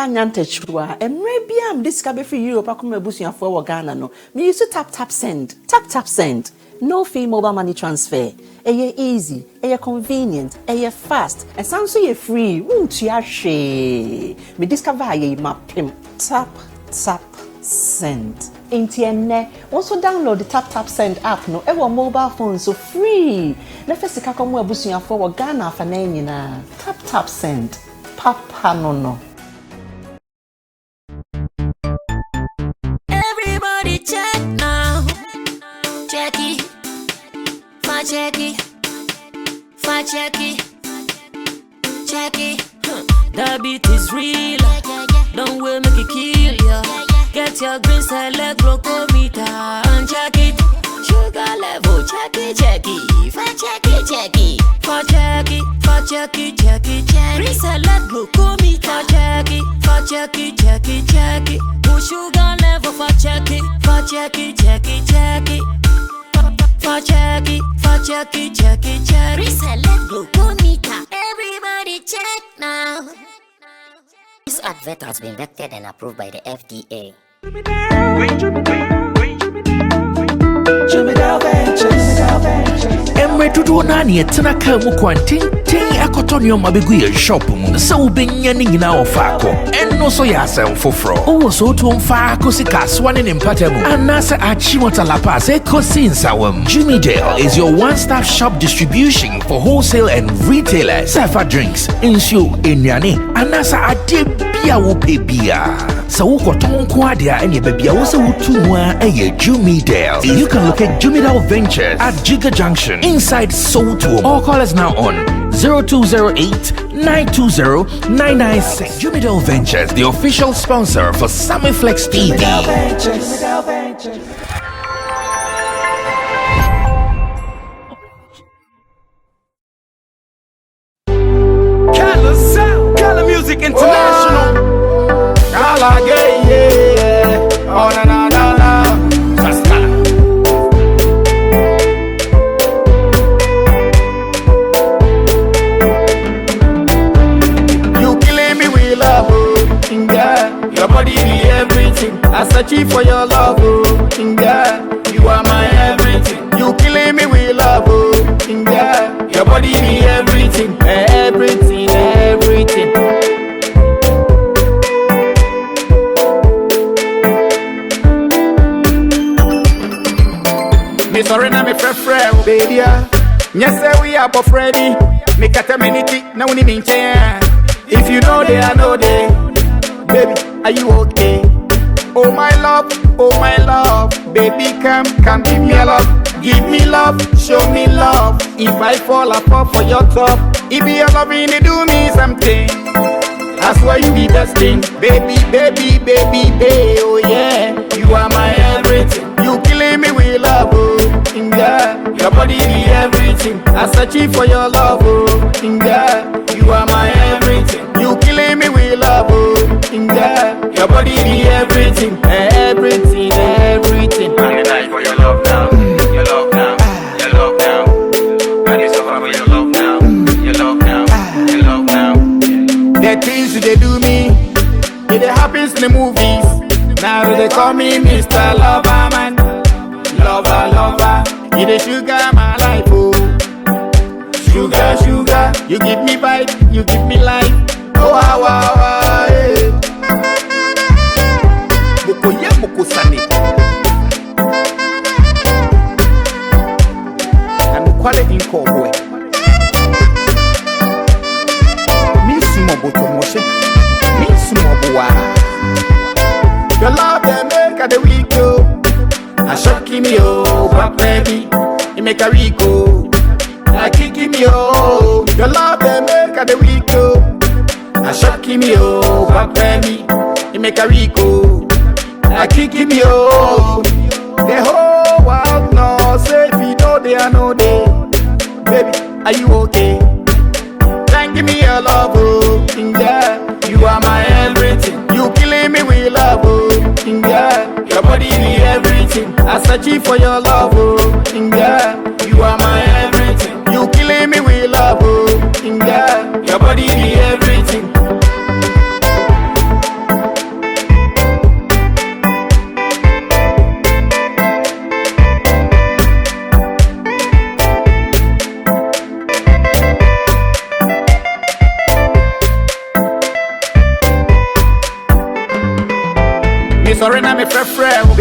ya nyante chwa emre bia am discover free Europe akoma abusuafo wo Ghana no me use tap send no fee mobile money transfer eye easy eye convenient eye fast and sounds so you free won't ya hwe me discover aye mapim tap send Intienne also download the tap send app no ewo mobile phone so free na fesika komo abusuafo wo Ghana afa na nyina tap send papa no everybody check now check it that beat is real don't wait make it kill ya get your green select glucometer and check it sugar level check it green select glucometer check it sugar level check it reselect glucometer. Everybody check now. This advert has been vetted and approved by the FDA. Emre tudo nani etena ka mu kwanten akotonyo mabegu ye shop mu se ubenya ni nyina ofako enno so ya asem foforo owo so to mfa akosika swane ne mpatamu anase achimota la pass ekosi nsawam. Jimmy Dale is your one-stop shop distribution for wholesale and retailers. Safa drinks, insure, enyane, anasa ade bia wo pebia. So ukoton kwa dia enye bebia wo se wutumwa eye Jimmy Dale. You can locate Jimmy Dale Ventures at Giga Junction inside Soto or call us now on 0208-920-996. Jimmy Dale Ventures, the official sponsor for Sammy Flex TV. Color Music International. Color gay, yeah. Oh na na na na. You killing me with love, oh, yeah. Your body be everything. I search for your love, oh, yeah. You are my everything. You killing me with love, oh, yeah. Your body be everything, everything. Me sorry na me frefre, baby. Yes, we are both ready. Me kata minute na uni minche. If you know they, I know they. Baby, are you okay? Oh my love, baby, come give me a love. Give me love, show me love. If I fall apart for your top, if you are loving it, do me something. That's why you be best thing. Baby, oh yeah. You are my everything. You killing me with love, oh, yeah. Your body be everything. I search for your love, oh, yeah. You are my everything. You killing me with love, oh, yeah. Your body be everything, everything. I'm the night for your love now. Your love now. I need so far for your love now. Your love now. The things they do me, it happens in the movies. Now they call me Mr. Lover Man. Lover. You the sugar my life, oh. Sugar. You give me vibe, you give me life. Oh, wow, hey. Moko sane. I'm quite in boy. Your love they make a the week go. I shock me oh, but baby, you make a week go. I kick me oh. Your love they make a the week go. I shock me oh, but baby, you make a week go. I kick me oh. The whole world knows if you know they are no day. Baby, are you okay? Thank me your love, oh, yeah. You are my everything. You killing me with love, oh, yeah. Your body be everything. I search for your love, oh, yeah. You are my everything. You killing me with love, oh, yeah. Your body be everything.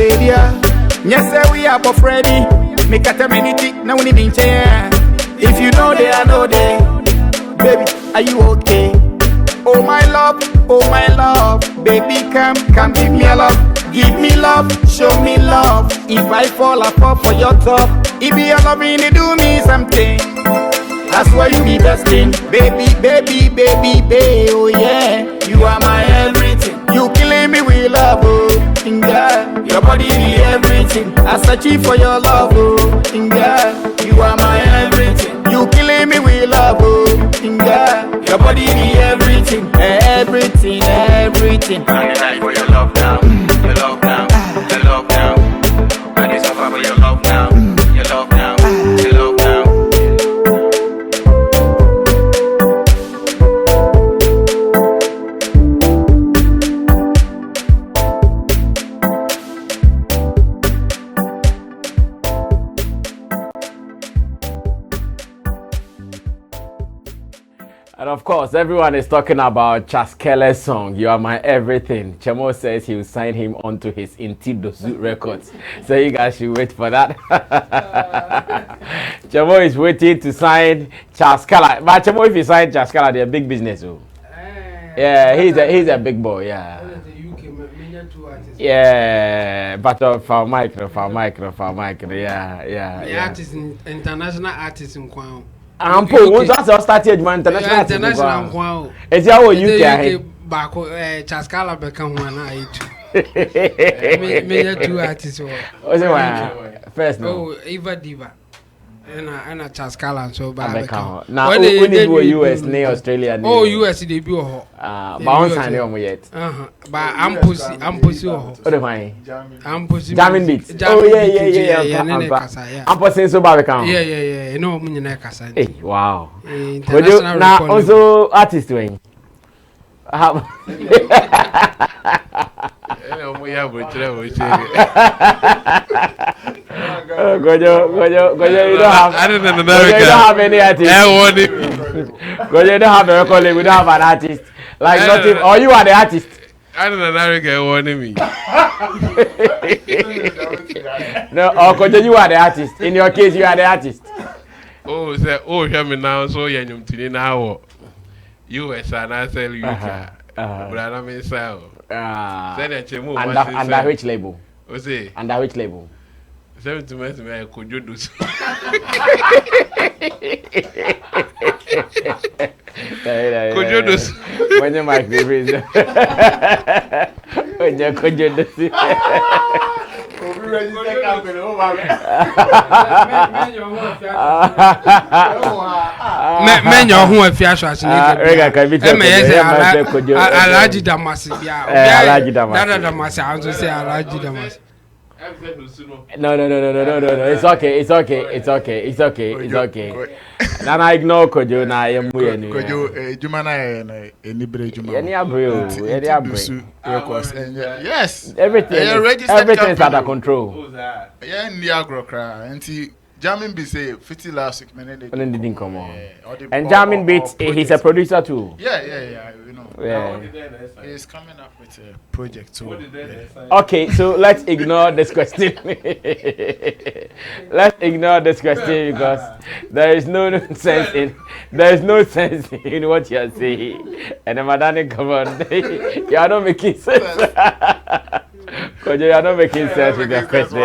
baby. Yes, we are both ready. Make a terminity, now we need to. If you know they, I know they. Baby, are you okay? Oh my love, baby, come give me a love. Give me love, show me love. If I fall for your top. If you love me, you do me something. That's why you be best thing. Baby, oh yeah. You are my everything. You killing me with love, oh. Girl, your body be everything. I search for your love, oh. Girl, you are my everything. You killing me with love, oh. Girl, your body be everything. Everything. I die for your love now. Your love now. Your love now. I just suffer for your love now. Your love now. Your love now. And of course, everyone is talking about Chaskele's song, You Are My Everything. Chemo says he will sign him onto his Intidosu records. So you guys should wait for that. Chemo is waiting to sign Chaskela. But Chemo, if he signs Chaskela, they're big business. Oh. Yeah, he's a big boy, yeah. Yeah, but for micro, yeah. The artist, international artist in Kwao. Ampo, once I started international Kwao. It's our UK. Back Chaskala become one eye. Many two artists. First, no. Oh, Eva Diva. And a Chaskala so bad. Now, we need to US, Australia. Oh, US debut. Bounce and home yet. But I'm pussy. I'm pussy. Jamming beats. Oh, yeah. I'm pussy so bad. Yeah. No, hey, wow. Now, also artist wing. You don't have any artist. You don't have a record label, we don't have an artist. Like nothing, or you are the artist. I don't know warning me. No, or you are the artist. In your case, you are the artist. Oh, say, hear me now, so you're now. US and I sell you. But I don't mean sell. Under which label? Under which label? 70 months, I could you do so? Could you do so? When you might be reason. When you could you do so? Men your home affairs was Alaji Damasi. Alaji Damasi. No. It's okay. Now I ignore Kojo. Now I am weird. Kojo, Jumana, any break, yes, everything is under control. Yeah, in the agro cry, and see. Jamming Beats 50 last week, didn't come on. And Jamming Beats, he's a producer too. Yeah, you know. Yeah. He's coming up with a project too. Okay, so let's ignore this question. Let's ignore this question because there is no sense in what you are saying. And the madam, come on, you are not making sense. Because you are not making sense with your question.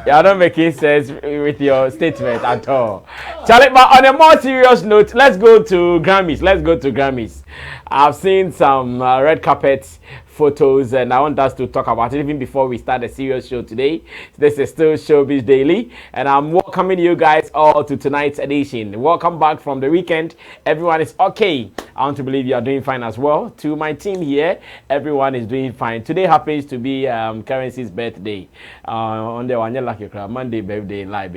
You are not making sense with your statement at all. Charlie, but on a more serious note, let's go to Grammys. I've seen some red carpet photos and I want us to talk about it even before we start the serious show today. This is still Showbiz Daily and I'm welcoming you guys all to tonight's edition. Welcome back from the weekend. Everyone is okay. I want to believe you are doing fine as well. To my team here, everyone is doing fine. Today happens to be Currency's birthday. On the one lucky Monday birthday live.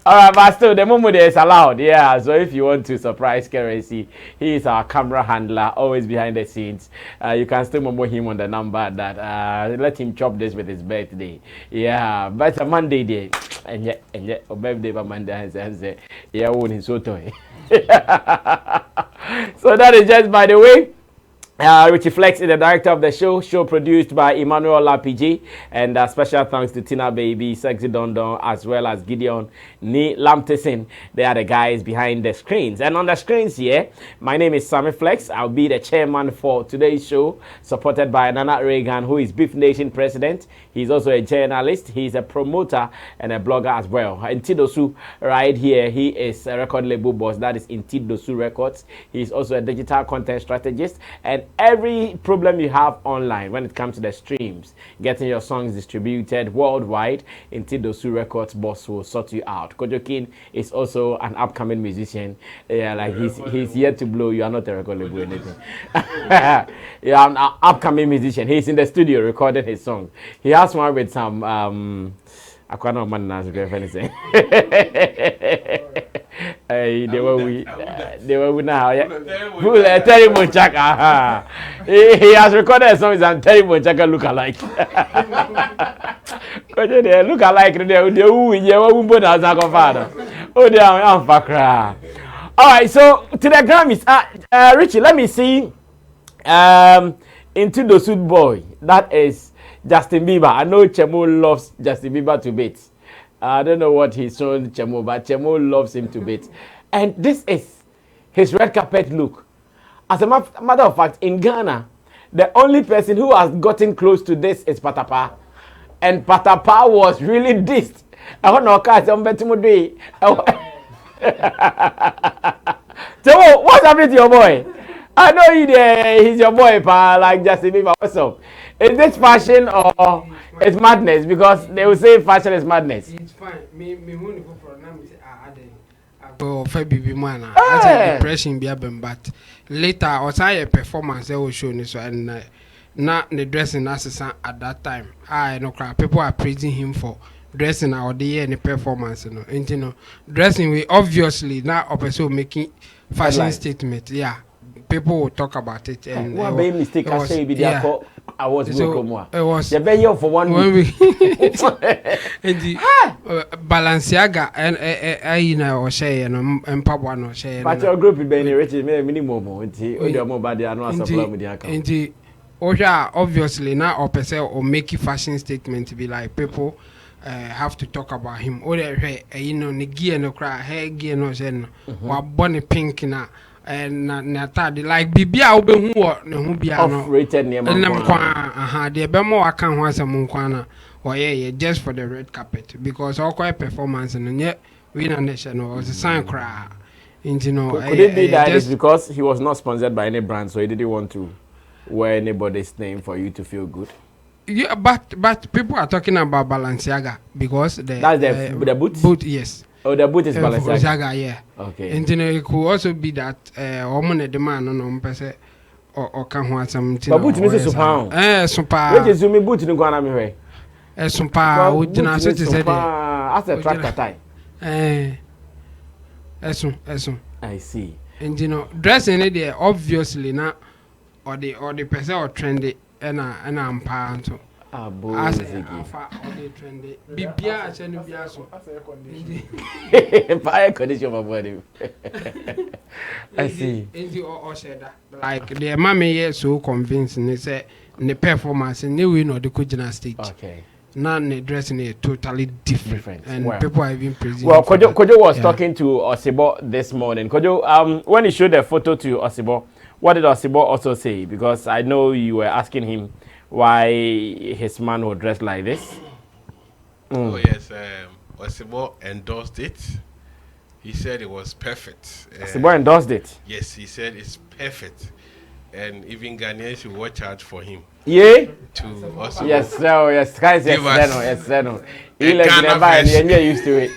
Alright, but still the moment is allowed. Yeah, so if you want to surprise Currency, he is our camera handler, always behind the scenes. You can still remember him on the number that let him chop this with his birthday. Yeah, but it's a Monday day. And yet, birthday by Monday and say, yeah, won his so toy. So that is just by the way. Richie Flex is the director of the show. Show produced by Emmanuel Lapiji. And special thanks to Tina Baby, Sexy Don Don, as well as Gideon Ni Lamtesin. They are the guys behind the screens. And on the screens here, my name is Sammy Flex. I'll be the chairman for today's show, supported by Nana Reagan, who is Beef Nation president. He's also a journalist. He's a promoter and a blogger as well. Intidosu right here, he is a record label boss. That is Intidosu Records. He's also a digital content strategist. And every problem you have online when it comes to the streams, getting your songs distributed worldwide, Intidosu Records boss will sort you out. Kojo King is also an upcoming musician. Yeah, like he's here to blow. You are not a record label or anything. Yeah, an upcoming musician. He's in the studio recording his song. He has one with some I can't know man anything. They were now. Who Terry Monchaka? He has recorded a song with Terry Monchaka look alike. They look alike. They who you as a father. Oh, they are fakra. All right, so to the Grammys, Richie, let me see. Into the suit boy, that is Justin Bieber. I know Chemo loves Justin Bieber to bits. I don't know what he's showing Chemo, but Chemo loves him to bits. And this is his red carpet look. As a matter of fact, in Ghana, the only person who has gotten close to this is Patapa. And Patapa was really dissed. I don't know, Chemo, what's happening to your boy? I know he's your boy, like Justin Bieber. What's up? Is this fashion or it's madness? Because they will say fashion is madness. It's fine. Me won't go for now. I go for baby man. I said depression be but later I was a performance they will show me so and not the dressing assistant at that time. I know crap. People are praising him for dressing out the year and the performance. And you know, dressing we obviously now also making fashion statement. Yeah. People will talk about it and what made mistake I say I was so, it was the better for 1 week. And the Balenciaga and you know or Shay and Papa no Shay. But your group is very rich minimum your mobile and no supply with the account. And the obviously now or per se or make a fashion statement to be like people have to talk about him. Or you know the gear no cry hair gear no zen or bonny pink na. And Natadi like Bibia Obe who be rated near my the Bemo I can't want some Munkwana or yeah, just for the red carpet because all quite performance and yet we national was a sign cry. You know, could it be that it's because he was not sponsored by any brand, so he didn't want to wear anybody's name for you to feel good? Yeah, but people are talking about Balenciaga because that's the boot? Boot, yes. Oh, the boot is Balenciaga. Yeah. Okay. And then it could also be that woman the man no person or can want something. But boot is super. Super. Which is me boot no go na me hwe. Super. We didn't say as a tractor tie. I see. And you know, dressing it there obviously na or the person or trendy and I'm panto. As a trendy. Bibia and Biaso. Fire condition of body. I see. Like the mommy so convincing they say the performance and they win or the Kujina stage. Okay. None the dressing is totally different. And people are even praising. Well, Kojo was talking to Osibo this morning. Kojo, when he showed the photo to Osibo, what did Osibo also say? Because I know you were asking him why his man would dress like this. Oh yes, Osibo endorsed it. He said it was perfect. Osibo endorsed it? Yes, he said it's perfect. And even Ghanaians should watch out for him. Yeah? To also yes, no, yes, guys, yes, no. He'll everybody used to it.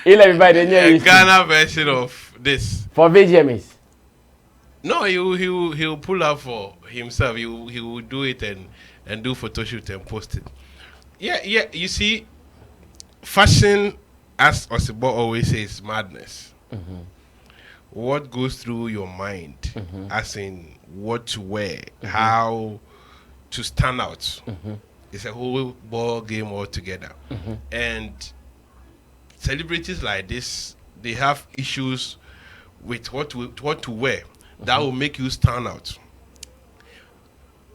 He'll everybody used to it. Ghana version of this. For VGMs? No, he'll pull up for himself. He will do it and do photo shoot and post it. Yeah. You see, fashion, as Osibo always says, madness. Mm-hmm. What goes through your mind, as in what to wear, how to stand out. It's a whole ball game altogether. And celebrities like this, they have issues with what to wear that will make you stand out.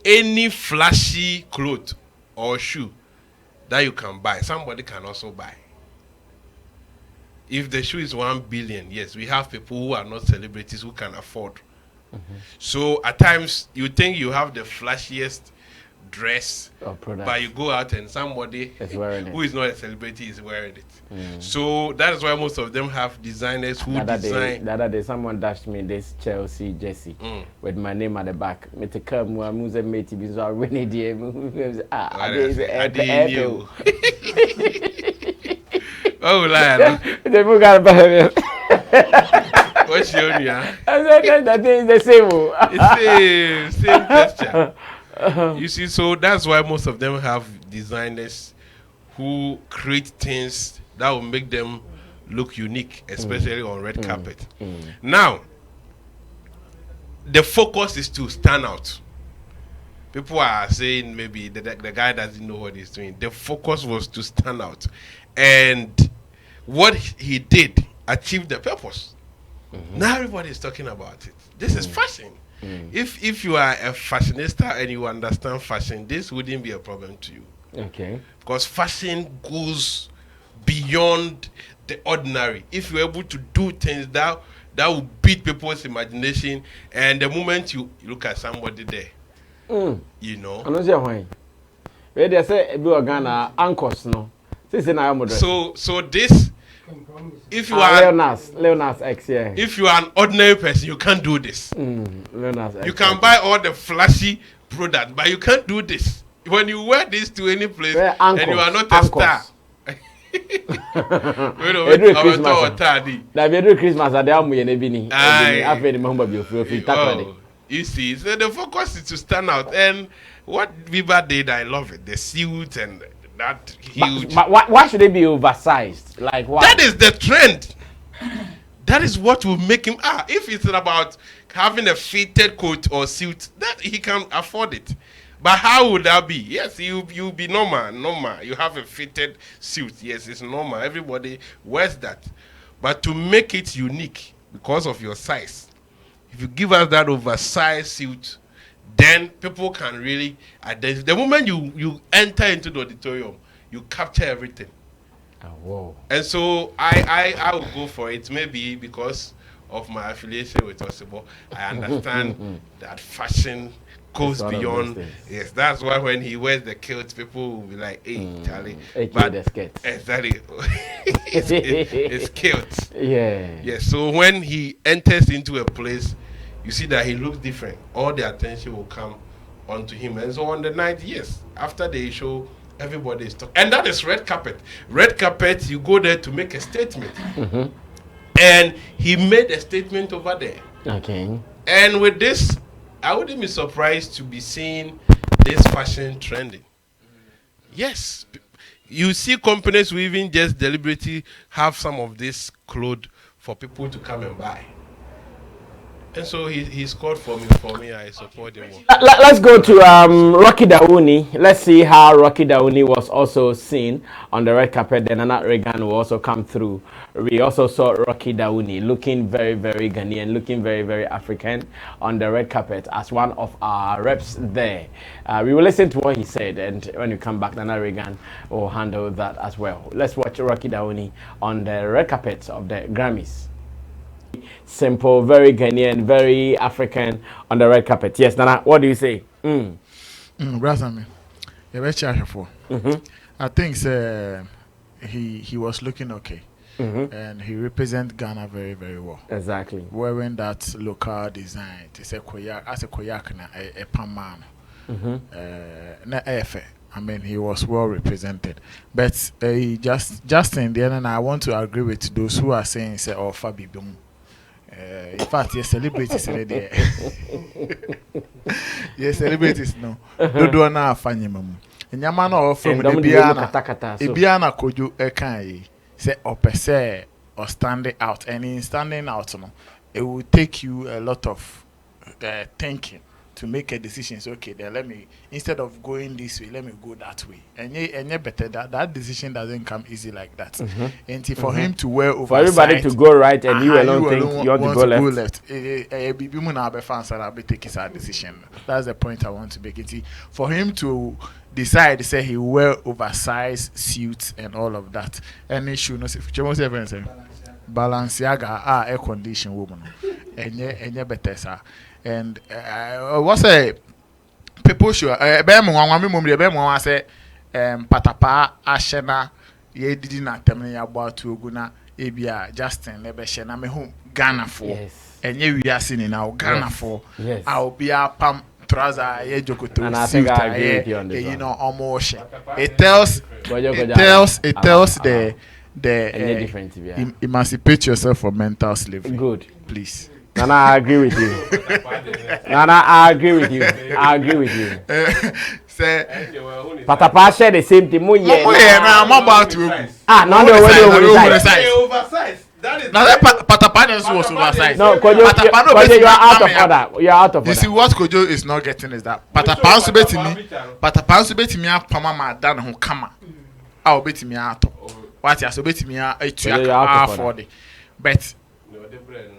any flashy cloth or shoe that you can buy, somebody can also buy. If the shoe is 1 billion, yes, we have people who are not celebrities who can afford. So at times you think you have the flashiest dress, but you go out and somebody who is not a celebrity is wearing it. So that is why most of them have designers who design. The other day, someone dashed me this Chelsea jersey with my name at the back. Me to come, I must have made it because I really did. I didn't. Oh, liar! The book got better. What's your name? That thing is the same. It's same texture. You see, so that's why most of them have designers who create things that will make them look unique, especially on red carpet. Now, the focus is to stand out. People are saying maybe the guy doesn't know what he's doing. The focus was to stand out. And what he did achieved the purpose. Now everybody is talking about it. This is fashion. If you are a fashionista and you understand fashion, this wouldn't be a problem to you. Okay. Because fashion goes beyond the ordinary. If you're able to do things that will beat people's imagination, and the moment you look at somebody there, you know. I know why. Where they say be Ghana anchors no. So this, if you are Leonard's X, yeah. If you are an ordinary person, you can't do this. Leonard's X, you can buy all the flashy products, but you can't do this. When you wear this to any place and you are not a star. You see, so the focus is to stand out. And what Viva did, I love it. The suit and that huge. But why should they be oversized? Like why? That is the trend. That is what will make him. If it's about having a fitted coat or suit, that he can afford it. But how would that be? Yes, you be normal. You have a fitted suit. Yes, it's normal. Everybody wears that. But to make it unique because of your size, if you give us that oversized suit, then people can really identify. The moment you enter into the auditorium, you capture everything. Whoa. And so I will go for it. Maybe because of my affiliation with Osibo, I understand that fashion goes beyond. Yes, that's why when he wears the kilt, people will be like, "Hey, Charlie." But the skirt. Exactly. it's kilt. Yeah. Yes. So when he enters into a place, you see that he looks different. All the attention will come onto him. And so on the night, yes, after the show, everybody is talking. And that is red carpet. Red carpet, you go there to make a statement. And he made a statement over there. Okay. And with this, I wouldn't be surprised to be seeing this fashion trending. Yes. You see companies who even just deliberately have some of this clothes for people to come and buy. And so he scored for me. I support him. Let's go to Rocky Dauni. Let's see how Rocky Dauni was also seen on the red carpet. Then Nana Reagan will also come through. We also saw Rocky Dauni looking very, very Ghanaian, looking very, very African on the red carpet as one of our reps there. We will listen to what he said, and when we come back, Nana Reagan will handle that as well. Let's watch Rocky Dauni on the red carpet of the Grammys. Simple, very Ghanaian, very African on the red carpet. Yes, Nana, what do you say? Brother, I think he was looking okay. And he represents Ghana very, very well. Exactly. Wearing that local design, it's a koyak, as a koyak, a paman. I mean, he was well represented. But just in the end, and I want to agree with those who are saying, say, oh, Fabi Bum. In fact, yes, celebrities already. Yes, celebrities no. Do na afanye mamu. Nyama na offer from Ebiana koju ekan say opese or standing out, and in standing out no, it will take you a lot of thinking to make a decision. So okay, then let me, instead of going this way, let me go that way. And yeah, better that decision doesn't come easy like that. And for him to wear oversight, for everybody to go right and you alone think you want to go left. Decision. That's the point I want to make. For him to decide, say he wear oversized suits and all of that, and he should not say Balenciaga air condition woman, and better sir. And what's a people sure Bemo say Patapa Ashena ye didn't tell me about to Guna Ebia Justin Lebeshena me home Ghana for and ye we are seeing now Ghana for I'll be a pump trouser ye jokoto and I think I agree with you on this you know almost it tells the emancipate yourself from mental slavery. Good, please. Nana, I agree with you. Nana, I agree with you. I agree with you. Patapa share the same thing. I'm about to. No, no, oversized. That is Patapa was oversized. No, Kojo, you are out of order. You are out of order. You see, what Kojo is not getting is that Patapa subeti me pama ma dan ho kama. I'll bet me out. What you subeti me a for the but.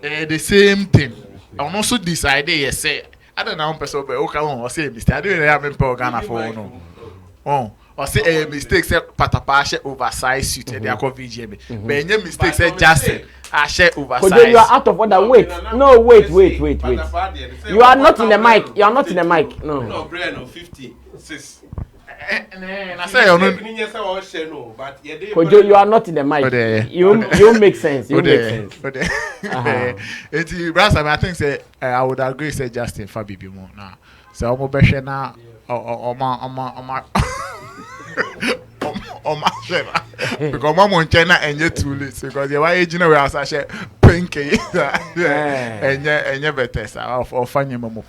The same thing. I also decided, yes, say, I don't know, person, but okay, or say mistake. I don't have a Ghana for no. Oh, or say a mistake, say Patapashe oversized suit, and they are called VGM. But any mistake, say Justin, I share oversized. But you are out of order. Wait, no, wait. You are not in the mic. You are not in the mic. No. No, Brian, 56. I say, Kojo, you are not in the mic. You make sense. You make sense. I think say I would agree. Say Justin Fabibi more now. So I'm better now. Because my mom China and you too late because you are aging away as I say pinky and you better or find your mama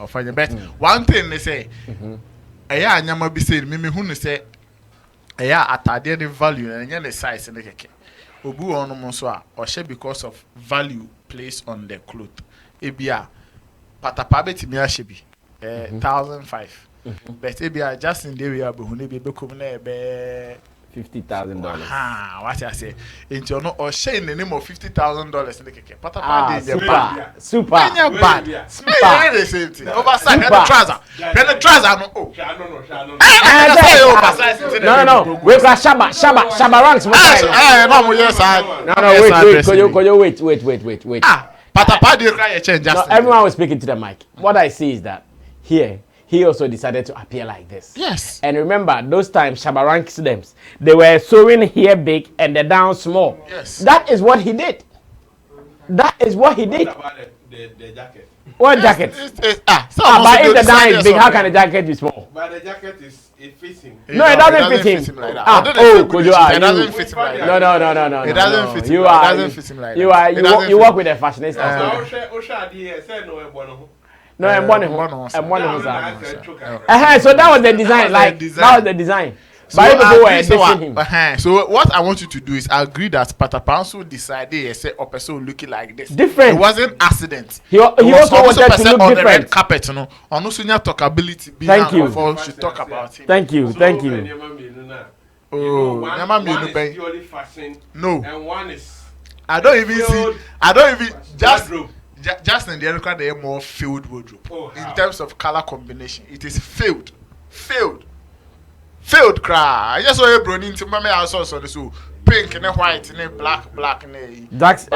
or find your bet. One thing they say. Aya nyama bi say me hu ne say aya atade the value and the size in the keke obu onu mo so a o she because of value placed on the cloth ebia patapa betimi a she bi 1,500 but ebia just in the way abehu ne bi bekom na ebe $50,000. What I say? Into no or share in the name of $50,000 in the keke. Patapa super. Bad. The same thing. Oversized. The trouser. The trouser. No. Wait, Shabba ranks. No. Wait. Patapa did cry a change. Everyone was speaking to the mic. What I see is that here. He also decided to appear like this. Yes. And remember, those times, Shabba ranks them. They were sewing here big and they down small. Yes. That is what he did. What about the jacket? What jacket? But if the down is big, how can the jacket be small? But the jacket it fits him. No, it doesn't fit him. Like that. Kojo, it doesn't fit him like that. No. It doesn't fit him. You work with a fashionista. No, I'm one. So that was the design. That was the design. So, so what I want you to do is agree that Patapanso decided say a person looking like this. Different. It wasn't accident. He also wanted to look on different. The red carpet, no. On no senior talkability. Thank you. Should talk about him. Thank you. Oh, one is purely fashion. No. And one is. I don't even just in the other kind, they are more filled wardrobe. In terms of color combination, it is filled cry. I just saw a brownie to my house also so pink and white and black and that's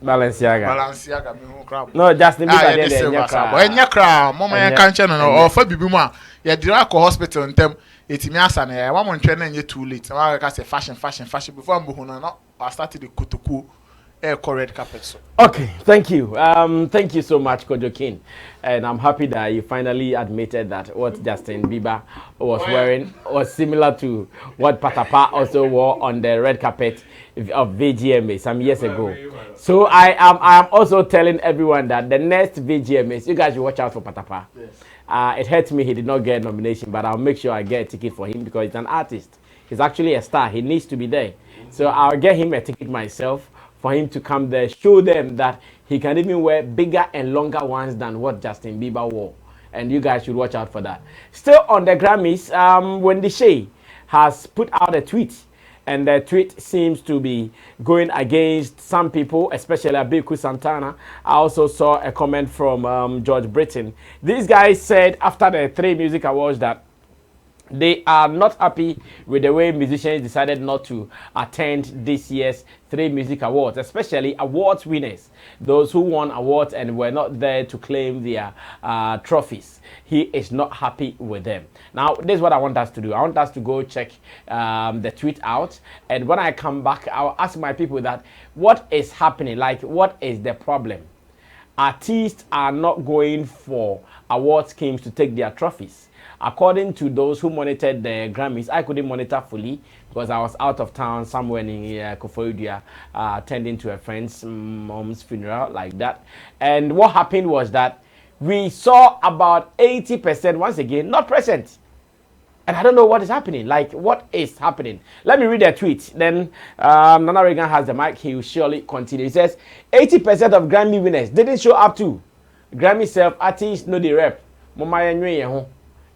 Balenciaga. No, just the crown. Mama can't or for Bibuma. Yeah, direct hospital in them. It's me as an one month training you too late. I say fashion before I'm I started the kutuku. Correct carpet. Okay, thank you. Thank you so much, Kojo King. And I'm happy that you finally admitted that what Justin Bieber was wearing was similar to what Patapa also wore on the red carpet of VGMA some years ago. So I am also telling everyone that the next VGMAs, you guys should watch out for Patapa. Yes. It hurts me he did not get a nomination, but I'll make sure I get a ticket for him because he's an artist. He's actually a star. He needs to be there. So I'll get him a ticket myself for him to come there, show them that he can even wear bigger and longer ones than what Justin Bieber wore. And you guys should watch out for that. Still on the Grammys, Wendy Shay has put out a tweet. And the tweet seems to be going against some people, especially Abiku Santana. I also saw a comment from George Britton. These guys said after the 3 music awards that they are not happy with the way musicians decided not to attend this year's 3 music awards, especially awards winners, those who won awards and were not there to claim their trophies. He is not happy with them. Now, this is what I want us to do. I want us to go check the tweet out, and when I come back, I'll ask my people that what is happening, like what is the problem? Artists are not going for award schemes to take their trophies. According to those who monitored the Grammys, I couldn't monitor fully because I was out of town somewhere in Koforidua, attending to a friend's mom's funeral, like that. And what happened was that we saw about 80%, once again, not present. And I don't know what is happening. Like, what is happening? Let me read the tweet. Then Nana Reagan has the mic. He will surely continue. He says, 80% of Grammy winners didn't show up to Grammy self artists know the rep.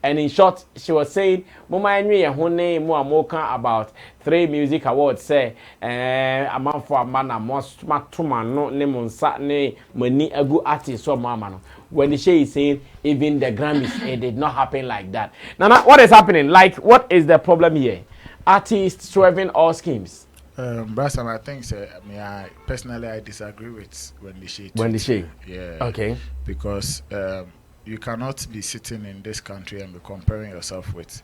And in short, she was saying, Mama about 3 music awards. Say, a man for a man, a most matuman, no name on Saturday, money a good artist, so mama. When the Shay is saying, even the Grammys, it did not happen like that. Now, what is happening? Like, what is the problem here? Artists swerving all schemes. Brassam, I think, I personally I disagree with Wendy Shay. Wendy Shay? Yeah. Okay. Because you cannot be sitting in this country and be comparing yourself with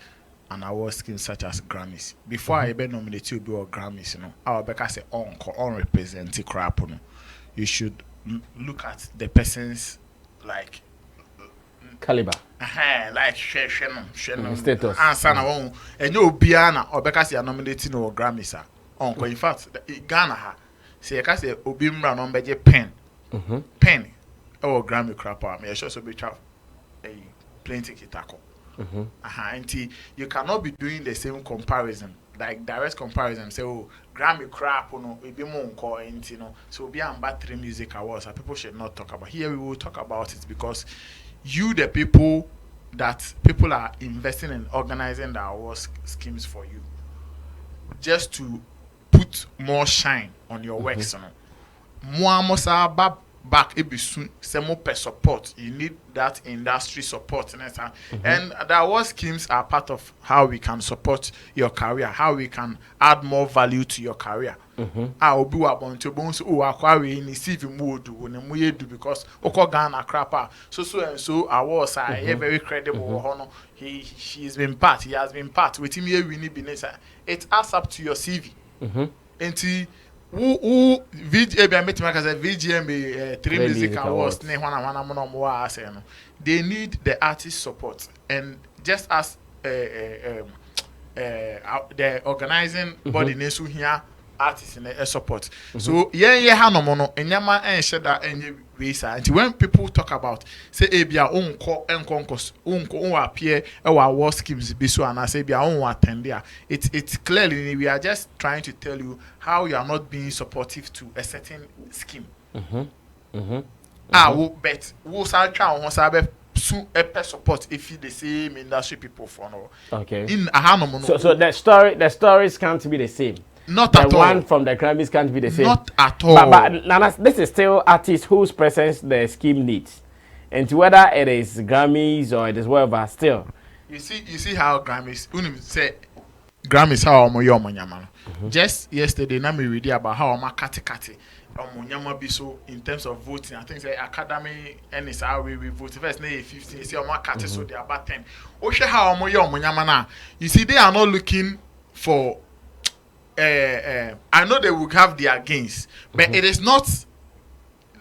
an award scheme such as Grammys. Before I even nominate you to Grammys, our Becca say unrepresented crap. You should look at the person's like caliber. Like status. And you Biana or Becca say nominating or Grammys. In fact, Ghana say I say Obimra number pen. Pen or Grammy crap. I sure so be travel. Plenty kitako. And you cannot be doing the same comparison, like direct comparison. Say, oh, Grammy crap, it be more so be about 3 music awards. People should not talk about. Here we will talk about it because you, the people are investing in organizing the award schemes for you, just to put more shine on your works. Back it be soon some more support. You need that industry support and the award schemes are part of how we can support your career, how we can add more value to your career. I will be about to bones acquire in the CV mode when we do because Ghana crapper so and so awards are very credible. He has been part with him here we need business. It adds up to your CV. And who VGM 3 music awards they need the artist support, and just as the organizing body needs to hear artists in support. So and when people talk about say ebia unko appear our war schemes be so and I say bia attend there, it's clearly we are just trying to tell you how you are not being supportive to a certain scheme. Bet who try on support if you the same industry people for no. Okay. In so the stories can't be the same. Not the at all. one from the Grammys can't be the same. Not at all. But Nana, this is still artists whose presence the scheme needs, and whether it is Grammys or it is whatever, still. You see how Grammys. Say Grammys how omo just yesterday, na me read about how omo kati omo be so in terms of voting. I think say Academy and is how we vote first. Na 15. You see omo kati so they are about 10. Oshe how omo na. You see they are not looking for. I know they will have their gains, but it is not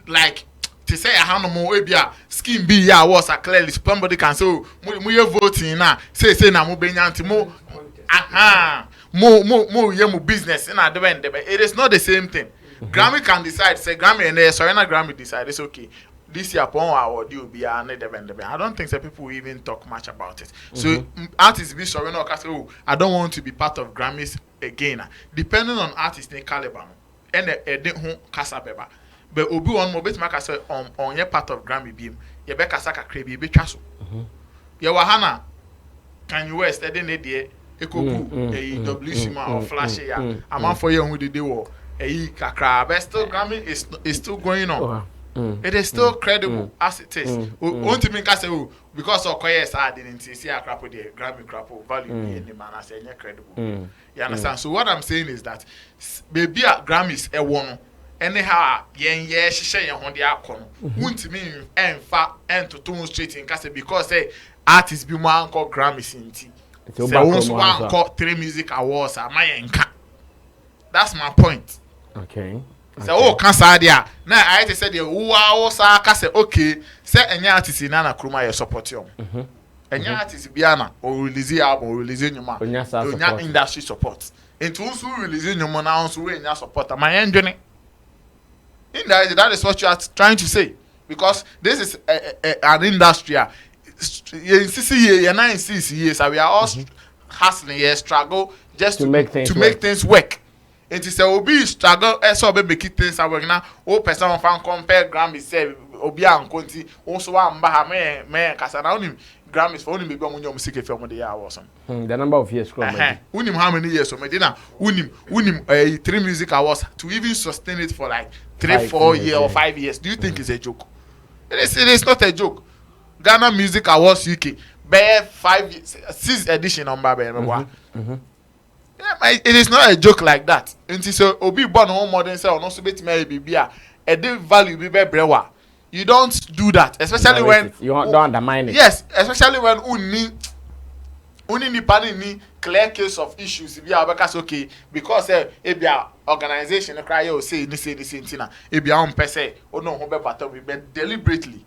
like to say a hand more scheme be was a clearly somebody can say we voting now say na mo benyanti mo mo business in at the end. It is not the same thing. Grammy can decide say Grammy and Grammy decide it's okay. This year upon our deal be I don't think that people even talk much about it. So artists be sorry no say oh I don't want to be part of Grammys again. Depending on artist caliber and they don't kasa beba. but obi one more bit make say on your part of Grammy beam ye be kasa kakra bi be twa so ye wa hana can you west dey na dey ekoku WC ma or flash ya amount for you who dey wo kakra but still Grammy is still going on. It is still credible as it is. Won't mean say because of yes I didn't see a crap with the Grammy crap value in the man as credible. You understand? So what I'm saying is that maybe a Grammys a one anyhow yen she on the akon. Won't mean en fa en to two straight in case because say artists be more called Grammys in tea. So once one called 3 music awards are my that's my point. Okay. So cancer there. Now I say the wow sa ka say okay, say enya artist na na kroma ye support you. Enya artist biana or release album or release nyuma. Onya industry support. Into who release nyuma na who enya support. My endwene. That is what you are trying to say because this is an industry. So we are all hustling here, struggle just to make things work. It is a obi struggle so be make things work now. O person fan compare Grammy say obi an konti also amba ha me kasa na onim Grammys for onim be omunyo music film the year was the number of years unim how many years so medina unim 3 music awards to even sustain it for like 3-4 years or 5 years. Do you think it's a joke? It is not a joke. Ghana Music Awards UK bear 6 edition number it is not a joke like that. And so obi born home modern say on also bet me be a value be brewa. You don't do that, especially when you don't undermine it. Yes, especially when uni ni pani ni clear case of issues be because okay because e be organization cry you say this na e be on person o no ho be pattern we deliberately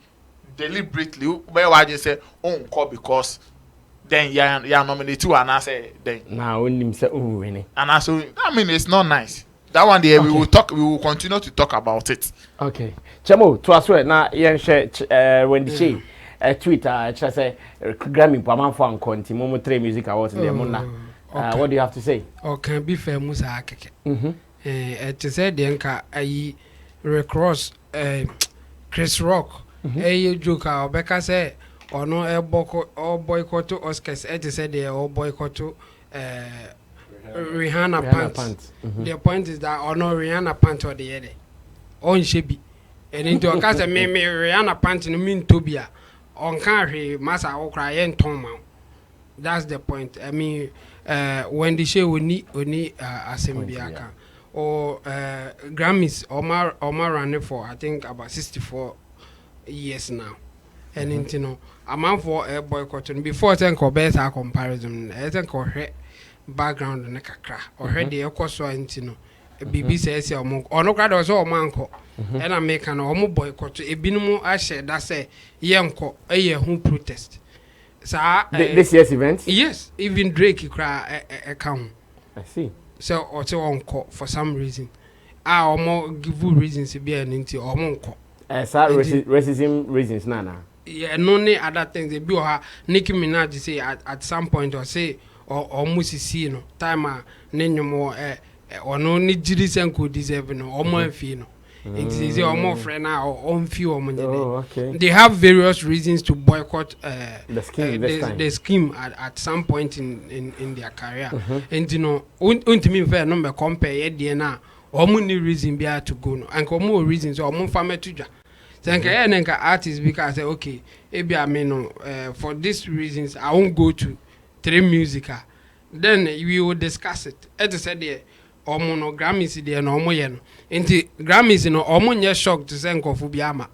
where why you say on call because then you nominate two and I say then now only say winning and I so I mean it's not nice. That one day we will continue to talk about it. Okay. Chamo to as well na yen share Wendy Shay Twitter say Grammy paman for ankonti momo 3 music awards in the mona. What do you have to say? Okay, be famous akeke. To say the nka ayi recross Chris Rock joke Obeka say or no boycott Oscars say they all boycott Rihanna pants. The point is that or no Rihanna pants or the other on shebi and into a case me Rihanna pants no mean tobia on carry massa or cry and tom. That's the point. I mean when the show we need assembly or Grammys Omar running for I think about 64 years now. And you know, a man for a boycotting before then better comparison. I think or background in a kakra or head the ecoso and you know, a BBC says or no grad or so manco. And I make an homo boycott a binomo I said that say yanko a year who protest. So this year's event? Yes, even Drake cry a count. I see. So also on call for some reason. I or more give you reasons to be an into or monco. Racism reasons, Nana. Yeah, no other things. They be her Nicki Minaj say at some point or say or Musi no time name more or no need Jidis and could deserve no or more fino. It is your more friend now or on few or money. Okay. They have various reasons to boycott the scheme at some point in their career. And you know, ultimately fair number compare DNA or money reason be to go no and more reasons or more family to ja. Thank you, artists because okay, maybe I mean for these reasons I won't go to 3 musical. Then we will discuss it. As I said there, no Grammys there no more yen. Into Grammys no omo shocked to say nkofu biama.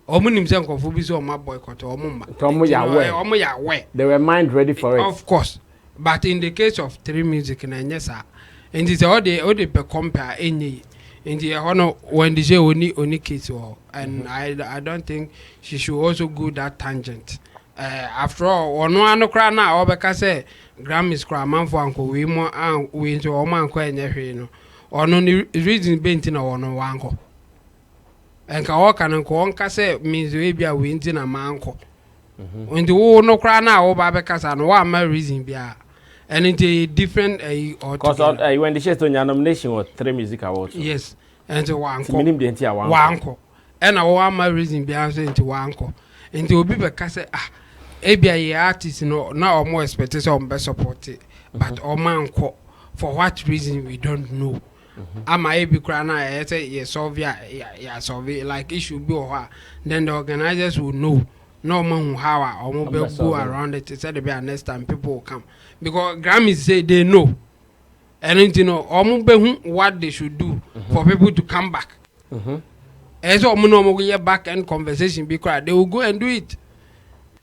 Omo nim say nkofu bi so my boycott omo ya they were mind ready for it. Of course. But in the case of 3 music na nyesa. And it's all they compare any in the honor when the Shay only kids and I don't think she should also go that tangent. After all, or no cry now, or because say Grammys cry man for uncle we more we into all man quite no or no reason painting or no uncle. And can uncle say means we be a winting a manco. When the no cry now, or because I know what my reason be. And it's a different because when the Shay to your nomination was 3 music awards. Yes. and to one Minim the entire one co. And I want my reason behind into one co. Into be because ABI artists no now more expectation on best supported, but or man co. For what reason we don't know. Am I be crying? I say yes, solve yeah, solve it like it should be or then the organizers will know. No man how or mobile go around it. Said to be next time people will come because Grammy say they know, and you know or what they should do for people to come back. As or no back end conversation because they will go and do it.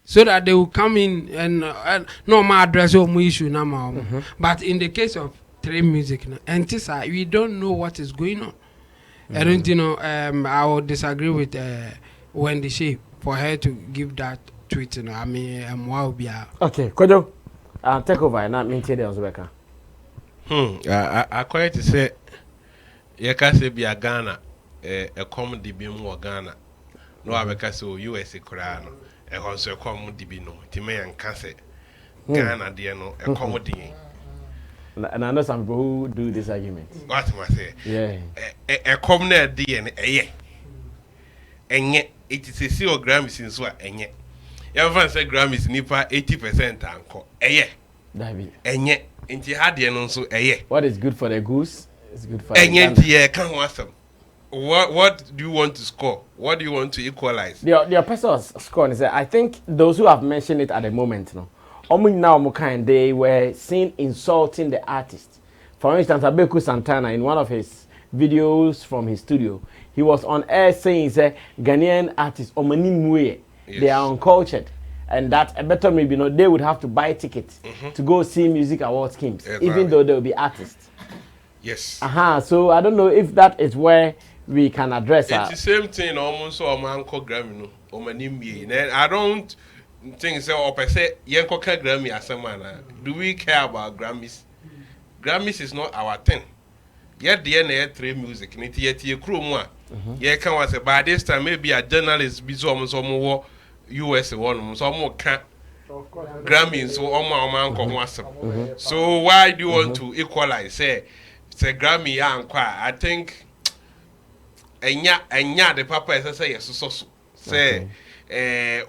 So that they will come in and no more address or issue now. But in the case of trade music, and we don't know what is going on. I don't I will disagree with Wendy Shay for her to give that tweet. I mean, wow, okay, Kojo, take over and not maintain the Osbeka. I quite to say, you can say be a Ghana, a comedy be more Ghana. No, I can say USA Korean. A also come dibino, Timay and Casse, Ghana, dear no, a comedy. And I know some people who do this argument. What must say? Yeah. A commoner DNA, and yet it is a seal Grammys in Swat, and yet. Everyone said Grammys nipa 80% uncle, and yet, and you had the also a year. What is good for the goose is good for and yet, yeah, can't want some. What do you want to score? What do you want to equalize? The person scoring is that I think those who have mentioned it at the moment, they were seen insulting the artist. For instance, Abeku Santana in one of his videos from his studio, he was on air saying, Ghanaian artists, they are uncultured. And that a better maybe they would have to buy tickets to go see music award schemes, even though they will be artists. Yes. So I don't know if that is where we can address it's the same thing almost so man called Grammy no I don't think so or per se Yanko Grammy as a man. Do we care about Grammys? Grammys is not our thing. Yet the NA trade music and yet you crew more. Yeah, can was by this time maybe a journalist be so more US one so more can't Grammy so man call so why do you want to equalize say Grammy I think enya the papa is say yes so say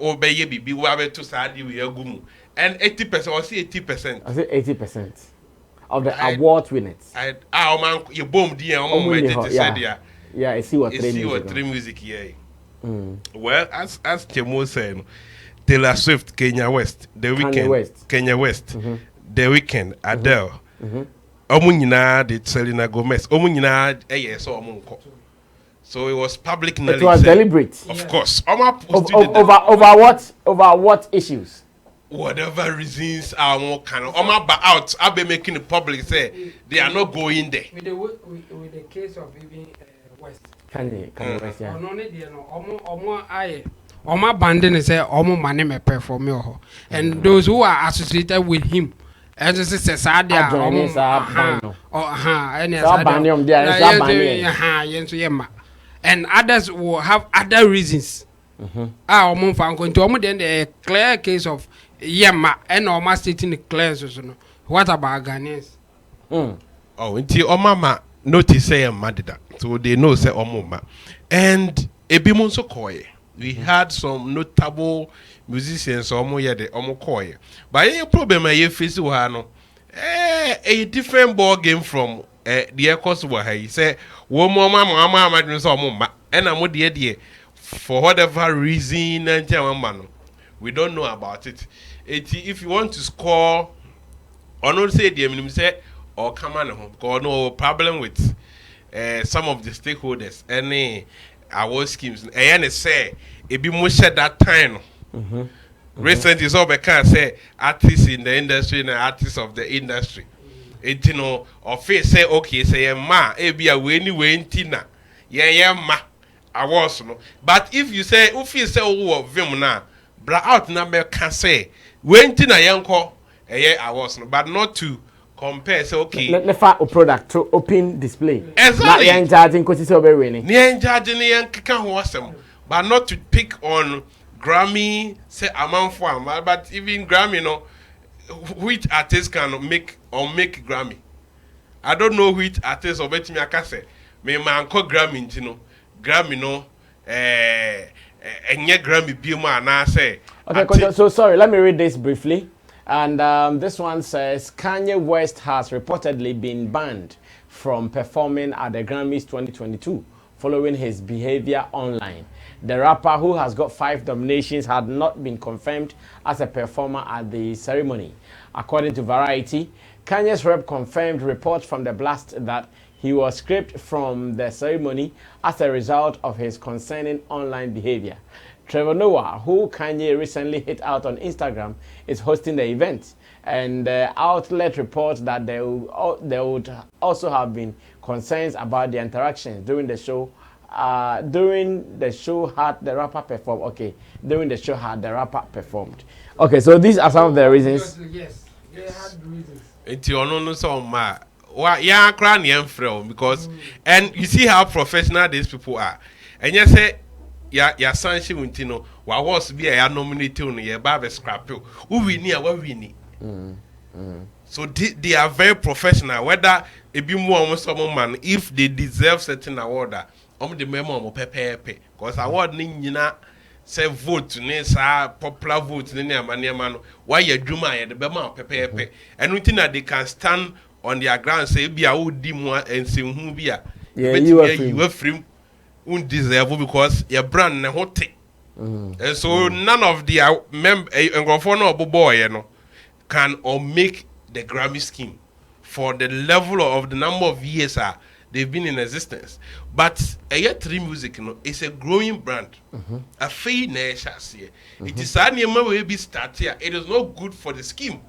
obey bibi we have to sadi we agumu and 80% or say 80%. I say 80% of the award winners. Man you boom there yeah, I see what three music here. Well, as Chemo said, Taylor Swift, Kenya West, The Weeknd, Kenya West, The Weeknd, Adele. Omunyina did Selena Gomez. Omunyina so it was public knowledge. It was deliberate. Of course. Over what issues? Whatever reasons are more kind of out. I'll be making the public say they are not going there. With the case of even West. Kanye West, yeah. Omo banding say omo money me perform me and those who are associated with him. And this is Sadia and others will have other reasons. Then the clear case of Yama and almost stating the clear. What about Ghanaians? Oh, until Omama notice say Madida, so they know say Omoma and Ebimonso Koye. We had some notable musicians Omo Koye. But any problem I face a different ball game from the Echoes were he say one more mama and I'm with the idea for whatever reason and we don't know about it. If you want to score or not say the minimum say or come on home because no problem with some of the stakeholders any award schemes and say it be more at that time. Recently, so we can say artists in the industry and artists of the industry. It or face say okay, say ma, be a way tina, ma, I was no. But if you say you say oh vim na, bra out number can say when tina yanko, I was no, but not to compare. Say okay, let a product to open display. Exactly. Not judging because it's over winning. Judging can awesome, but not to pick on. Grammy say amount for but even Grammy which artist can make Grammy. I don't know which artist or bet me I can say me man ko Grammy ntino Grammy no enye Grammy bi mu ana say. Okay, so sorry, let me read this briefly. And this one says Kanye West has reportedly been banned from performing at the Grammys 2022 following his behavior online. The rapper, who has got 5 nominations, had not been confirmed as a performer at the ceremony. According to Variety, Kanye's rep confirmed reports from the blast that he was scraped from the ceremony as a result of his concerning online behavior. Trevor Noah, who Kanye recently hit out on Instagram, is hosting the event, and the outlet reports that there would also have been concerns about the interactions during the show. During the show had the rapper performed. Okay, during the show had the rapper performed. Okay, so these are some of the reasons. Yes, they had reasons. It's your no so ma. Yeah, crying because and you see how professional these people are, and you say. Ya sanshi untino wa was be a nominate on ye ba scrap you win ya wa win. So they are very professional, whether it be more almost some man if they deserve certain award the memo mo pepe because award ni nyina say vote ni sa popular vote ni amaniama no why you dwuma ye the bema pepe and until they can stand on their ground say be a odi mu ensemhu bi a you are free undeserve because your brand na hote. And so none of the boy can or make the Grammy scheme for the level of the number of years they've been in existence. But a 3 music is a growing brand. A fair nation. It is a be start here. It is not good for the scheme.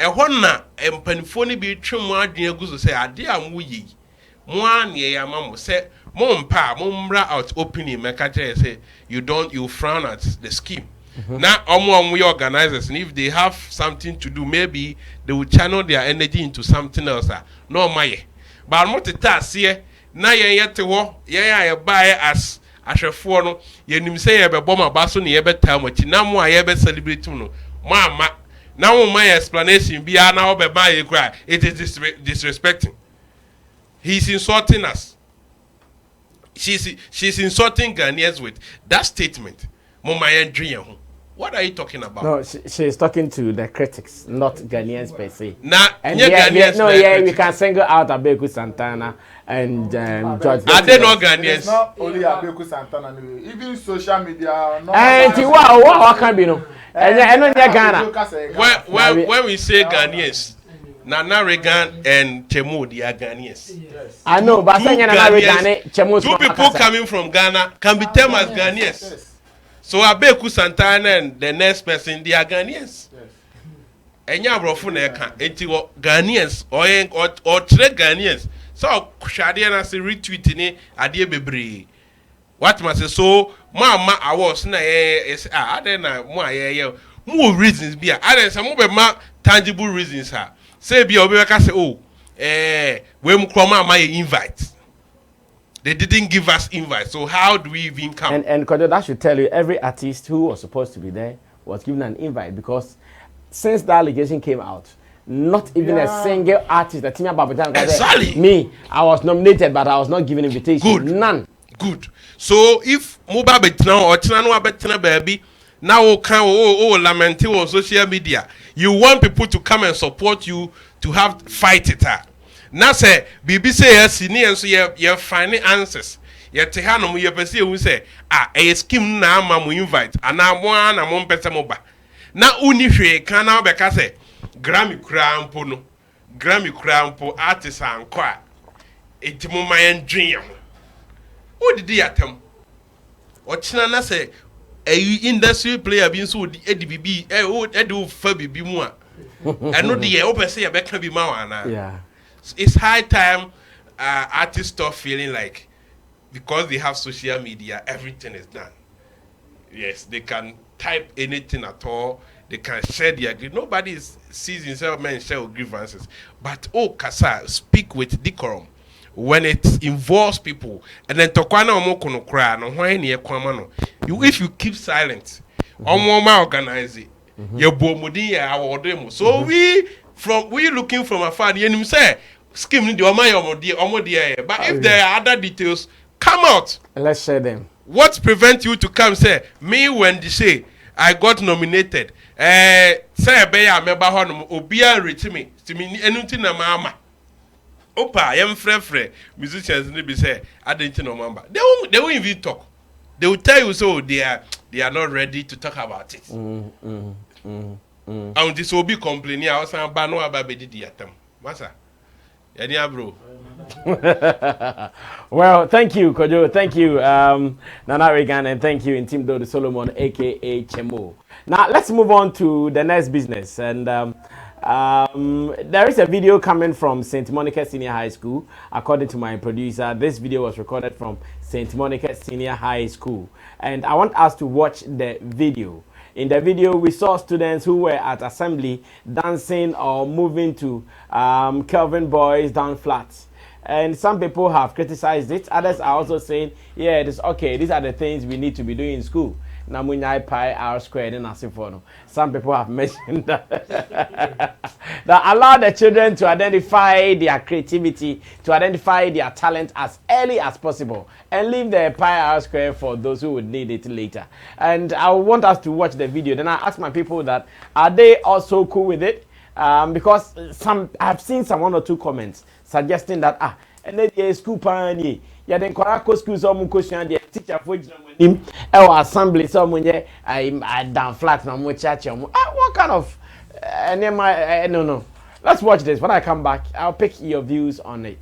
A one and penphony be true more to say, I dear Muyi. One year, mamma said, Mumbra out opening, Makaja say, you frown at the scheme. Now, we organizers, and if they have something to do, maybe they will channel their energy into something else. No, my. But what it does here, now yet to walk, buy as a phone, you say a bomber basson, you better tell much. Now, more I ever celebrate, Mamma. Now, my explanation be now by my cry. It is disrespecting. He's insulting us. She's insulting Ghanaians with that statement. What are you talking about? No, she's talking to the critics, not Ghanaians per se. We can single out Abeku Santana and George. Are they not Ghanaians? It's not only Abeku Santana, even social media. And what can be no? And Ghana. When we say Ghanaians, Nana Regan and Chemu, they are Ghanaians. Yes. I know, but two people coming from Ghana can be termed as Ghanaians. Yes. So Abeku Santana and the next person, they are Ghanaians. And you have Ghanaians or three Ghanaians. So Shadiana say retweeting a dear baby. What must say so? Mama, I was I don't know more reasons be. I don't some more tangible reasons. Say be obeka say when my invite. They didn't give us invite. So how do we even come? And Kojo, that should tell you every artist who was supposed to be there was given an invite, because since the allegation came out, not even a single artist that exactly. Me, I was nominated, but I was not given invitation. Good. None. Good. So if Muba Betna or Tinano Betna baby now can lamenting on social media, you want people to come and support you to have fight it out. Now say BBC yes and so you finding answers. You take hand you person who say a scheme na ma invite and na one among person moba. Na uni hwe kan na be ka say Grammy krampo no. Grammy krampo artist and kwa. Etimo man dream. What did he attempt? Or China say a industry player being so EDBB edu fa bibi mu a. And no the open say be can be ma. Yeah. It's high time artists stop feeling like because they have social media, everything is done. Yes, they can type anything at all. They can share their grief. Nobody sees himself and share grievances. But Kasa, speak with decorum when it involves people. And then if you keep silent, organize it. So we looking from afar, say scheme the omo but if there are other details, come out. Let's share them. What prevents you to come say me when they say I got nominated? Say beya member honum obia reti me. Timi enuti na mama. Opa yem frefre musicians ni be say I didn't know member. They won't even talk. They will tell you so they are not ready to talk about it. And this will be complaining. I was saying ba no aba be di atam. Masa. Yeah, bro. Well, thank you, Kojo. Thank you, Nana Regan, and thank you, Intimdo de Solomon, aka Chemo. Now, let's move on to the next business. And there is a video coming from St. Monica Senior High School. According to my producer, this video was recorded from St. Monica Senior High School. And I want us to watch the video. In the video, we saw students who were at assembly dancing or moving to Kelvin Boys Down Flat. And some people have criticized it. Others are also saying, yeah, it is okay. These are the things we need to be doing in school. Namunyai pi r squared in Asifono. Some people have mentioned that. That allow the children to identify their creativity, to identify their talent as early as possible, and leave the pi r squared for those who would need it later. And I want us to watch the video. Then I ask my people that, are they also cool with it? Because I've seen some 1 or 2 comments suggesting that and then the school pioneer, yeah, then Korako school some question the teacher for him assembly someone I down flat now more church. What kind of no. Let's watch this. When I come back, I'll pick your views on it.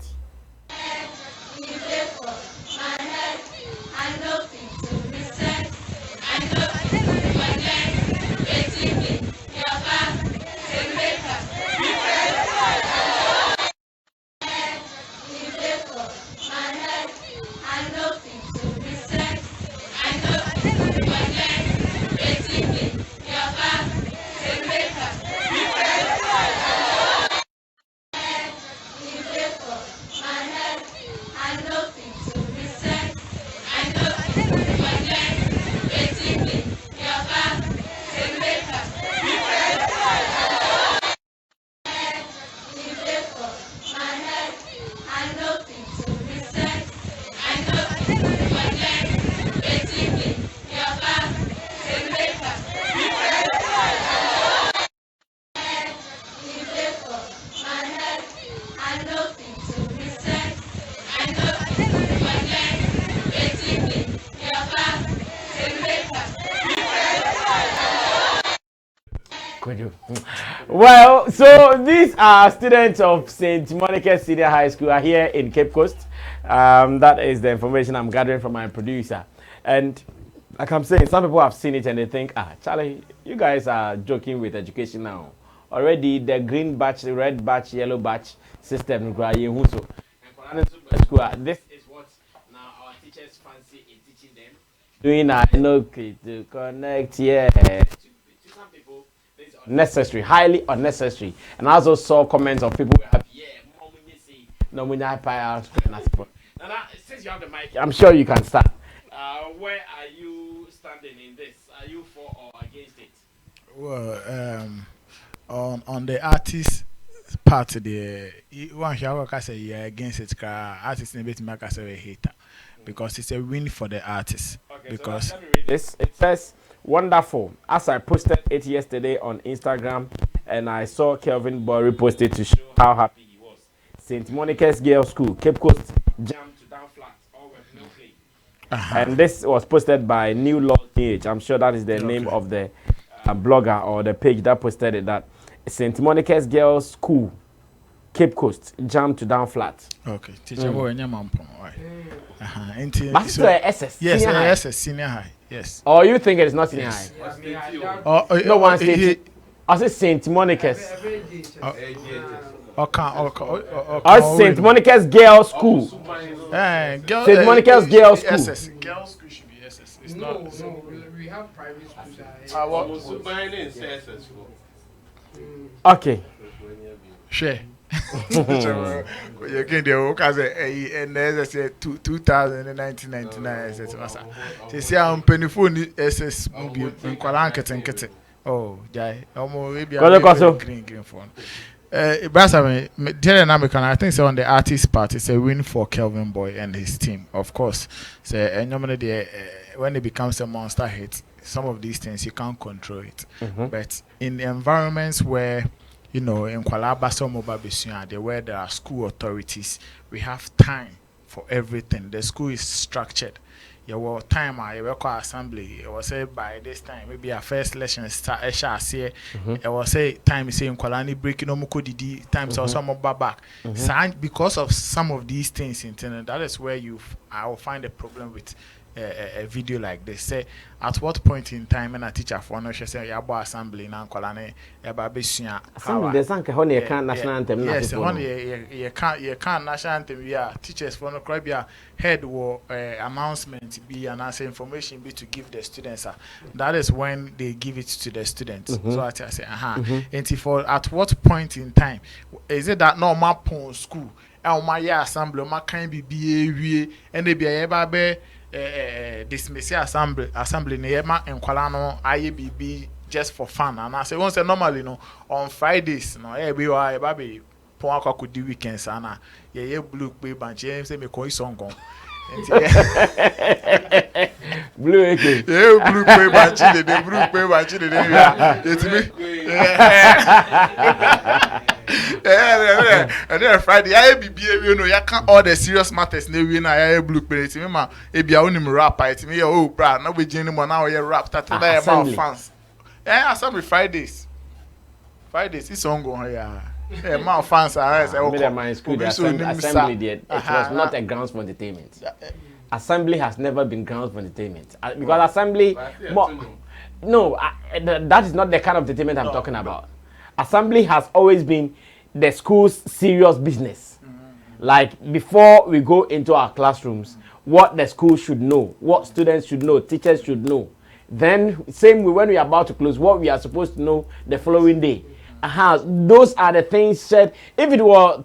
Well, so these are students of St. Monica Senior High School are here in Cape Coast. That is the information I'm gathering from my producer. And like I'm saying, some people have seen it and they think, Charlie, you guys are joking with education now. Already the green batch, the red batch, yellow batch system. This is what now our teachers fancy in teaching them. Doing to connect, yeah. Some people, this is unnecessary, highly unnecessary. And I also saw comments of people who have, since you have the mic, I'm sure you can start. Where are you standing in this? Are you for or against it? Well, on the artist part, the one here I say yeah against it. Artist never to make us a hater because it's a win for the artist. Okay, because so let me read this. It says wonderful. As I posted it yesterday on Instagram, and I saw Kelvin Boy reposted to show how happy he was. St. Monica's Girls School, Cape Coast, jam to down flat, all with no play. And this was posted by New Law Page. I'm sure that is the name of the blogger or the page that posted it. That St. Monica's Girls School, Cape Coast, jam to down flat. Okay, teacher, who in your mom? That's the SS. Yes, senior high. SS senior high. Yes. Or you think it is not senior high? No one stated. I said St. Monica's. St. Monica's Girls School. St. Monica's Girls School. SS. Girls School should be SS. It's no, not. No, we have private schools. Okay. Share. You can do because and as I said 2099 SS. They say I'm penny phone SS movie in Kwalanket and Kete. Oh, Jai. Almost maybe green phone. I think so on the artist part, it's a win for Kelvin Boy and his team, of course. So, and normally, when it becomes a monster hit, some of these things you can't control it. But in the environments where, you know, in Kuala Lumpur, where there are school authorities, we have time for everything. The school is structured. You will time you will call assembly. You will say by this time maybe a first lesson start. You will say time is saying Kuala breaking no mukodi time so some back. Because of some of these things in internet, that is where I will find a problem with a video like this. Say at what point in time and a teacher for no she say yabo assembly na Kuala eba besua. Assembly there's anke honey can't national anthem. Yes, honey you can't national anthem. Yeah, teachers for no cribia head will announcement be and answer information be to give the students. That is when they give it to the students. So I say and for at what point in time is it that no map on school and my assembly my kind be and they be able be dismiss assembly near and Kuala IABB just for fun. And I say once normally on Fridays we are baby Ponga could do weekends and blue pay bunch say me koi song blue again. Blue pay bunch the blue pay bunch it's me. And then Friday IABB you know you can't all the serious matters we na blue pay it me ma e bia onim rap it me oh bra na we jini mo na we rap that there about fans. Assembly Fridays it's song go here. Yeah, my fans are assembly did. It was not a grounds for entertainment. Assembly has never been grounds for entertainment because assembly. That is not the kind of entertainment I'm talking about. Assembly has always been the school's serious business. Like before we go into our classrooms, what the school should know, what students should know, teachers should know. Then same way when we are about to close, what we are supposed to know the following day. Those are the things said. If it was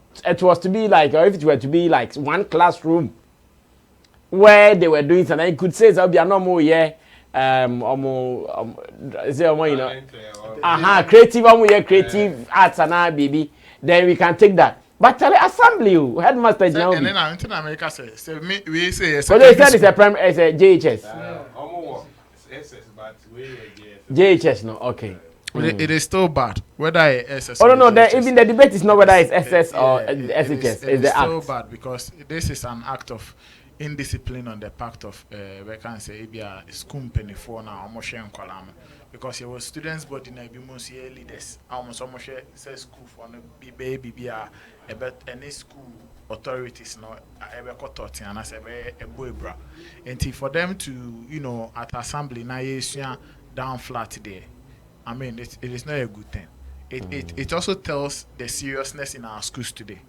to be like, or if it were to be like one classroom where they were doing something, you could say so be a normal creative creative arts and baby. Then we can take that. But tell the assembly, headmaster now. And then in America say we say. So they said it's a JHS. JHS no okay. It is still bad whether it's SS. Oh no, even the debate is not whether it's SS or SHS. It's the act. It's still bad because this is an act of indiscipline on the part of we can say school penny for now almost because your students body na be most leaders almost say school for no be but any school authorities no ebe kotot and as a boy bra and for them to at assembly na yesua down flat there. I mean, it is not a good thing. It also tells the seriousness in our schools today.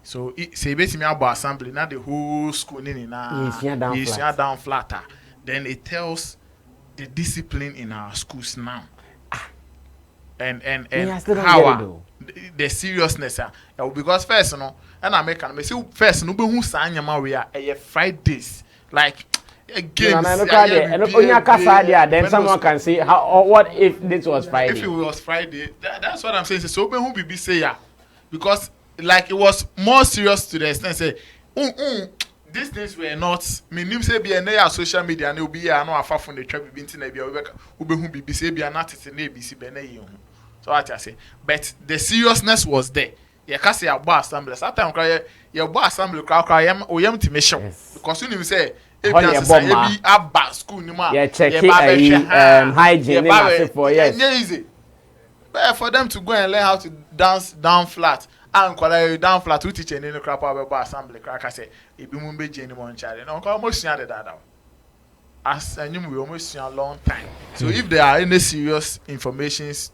So, say basically about assembly, not the whole school in down flatter. Then it tells the discipline in our schools now. And how the seriousness because first, and I make first, no, who sign your we are Fridays like. Then someone can say what if this was Friday? If it was Friday, that's what I'm saying. So who be say because like it was more serious to the extent say these things were not meaning say be a social media and will be no afar from the trap be internet be who be say be an artist in ABC be so what I say but the seriousness was there. You can say about assembly. Sometimes cry your boss assembly cry yam to measure because you say school hygiene for easy. But for them to go and learn how to dance down flat and down flat to teach any crap about assembly crack I say if you mumbe Jenny Monchari no almost that as and you almost a long time. So if there are any serious informations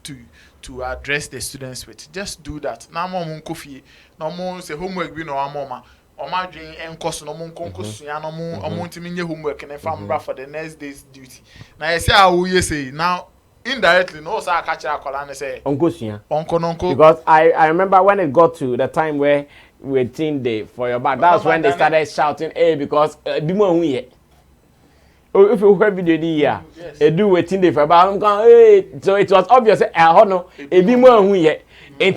to address the students with, just do that. Now more coffee, no more say homework be no mama. Oma dream and cost no more concourse, no more to mean your homework and if for the next day's duty. Now I say how you say now indirectly no sir catch a call and say uncle because I remember when it got to the time where we team day for your back, that's when they started shouting because be more if you have video here, do waiting there for about so it was obvious and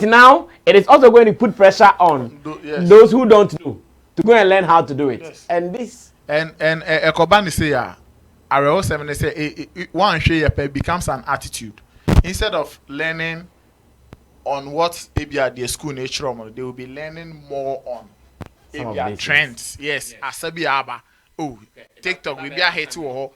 now it is also going to put pressure on those who don't know to go and learn how to do it. Yes. And this and Ekobani say I will 7 say one share becomes an attitude instead of learning on what maybe at the school nature they will be learning more on maybe trends. Yes, asabi aba. Oh, TikTok we be a hate to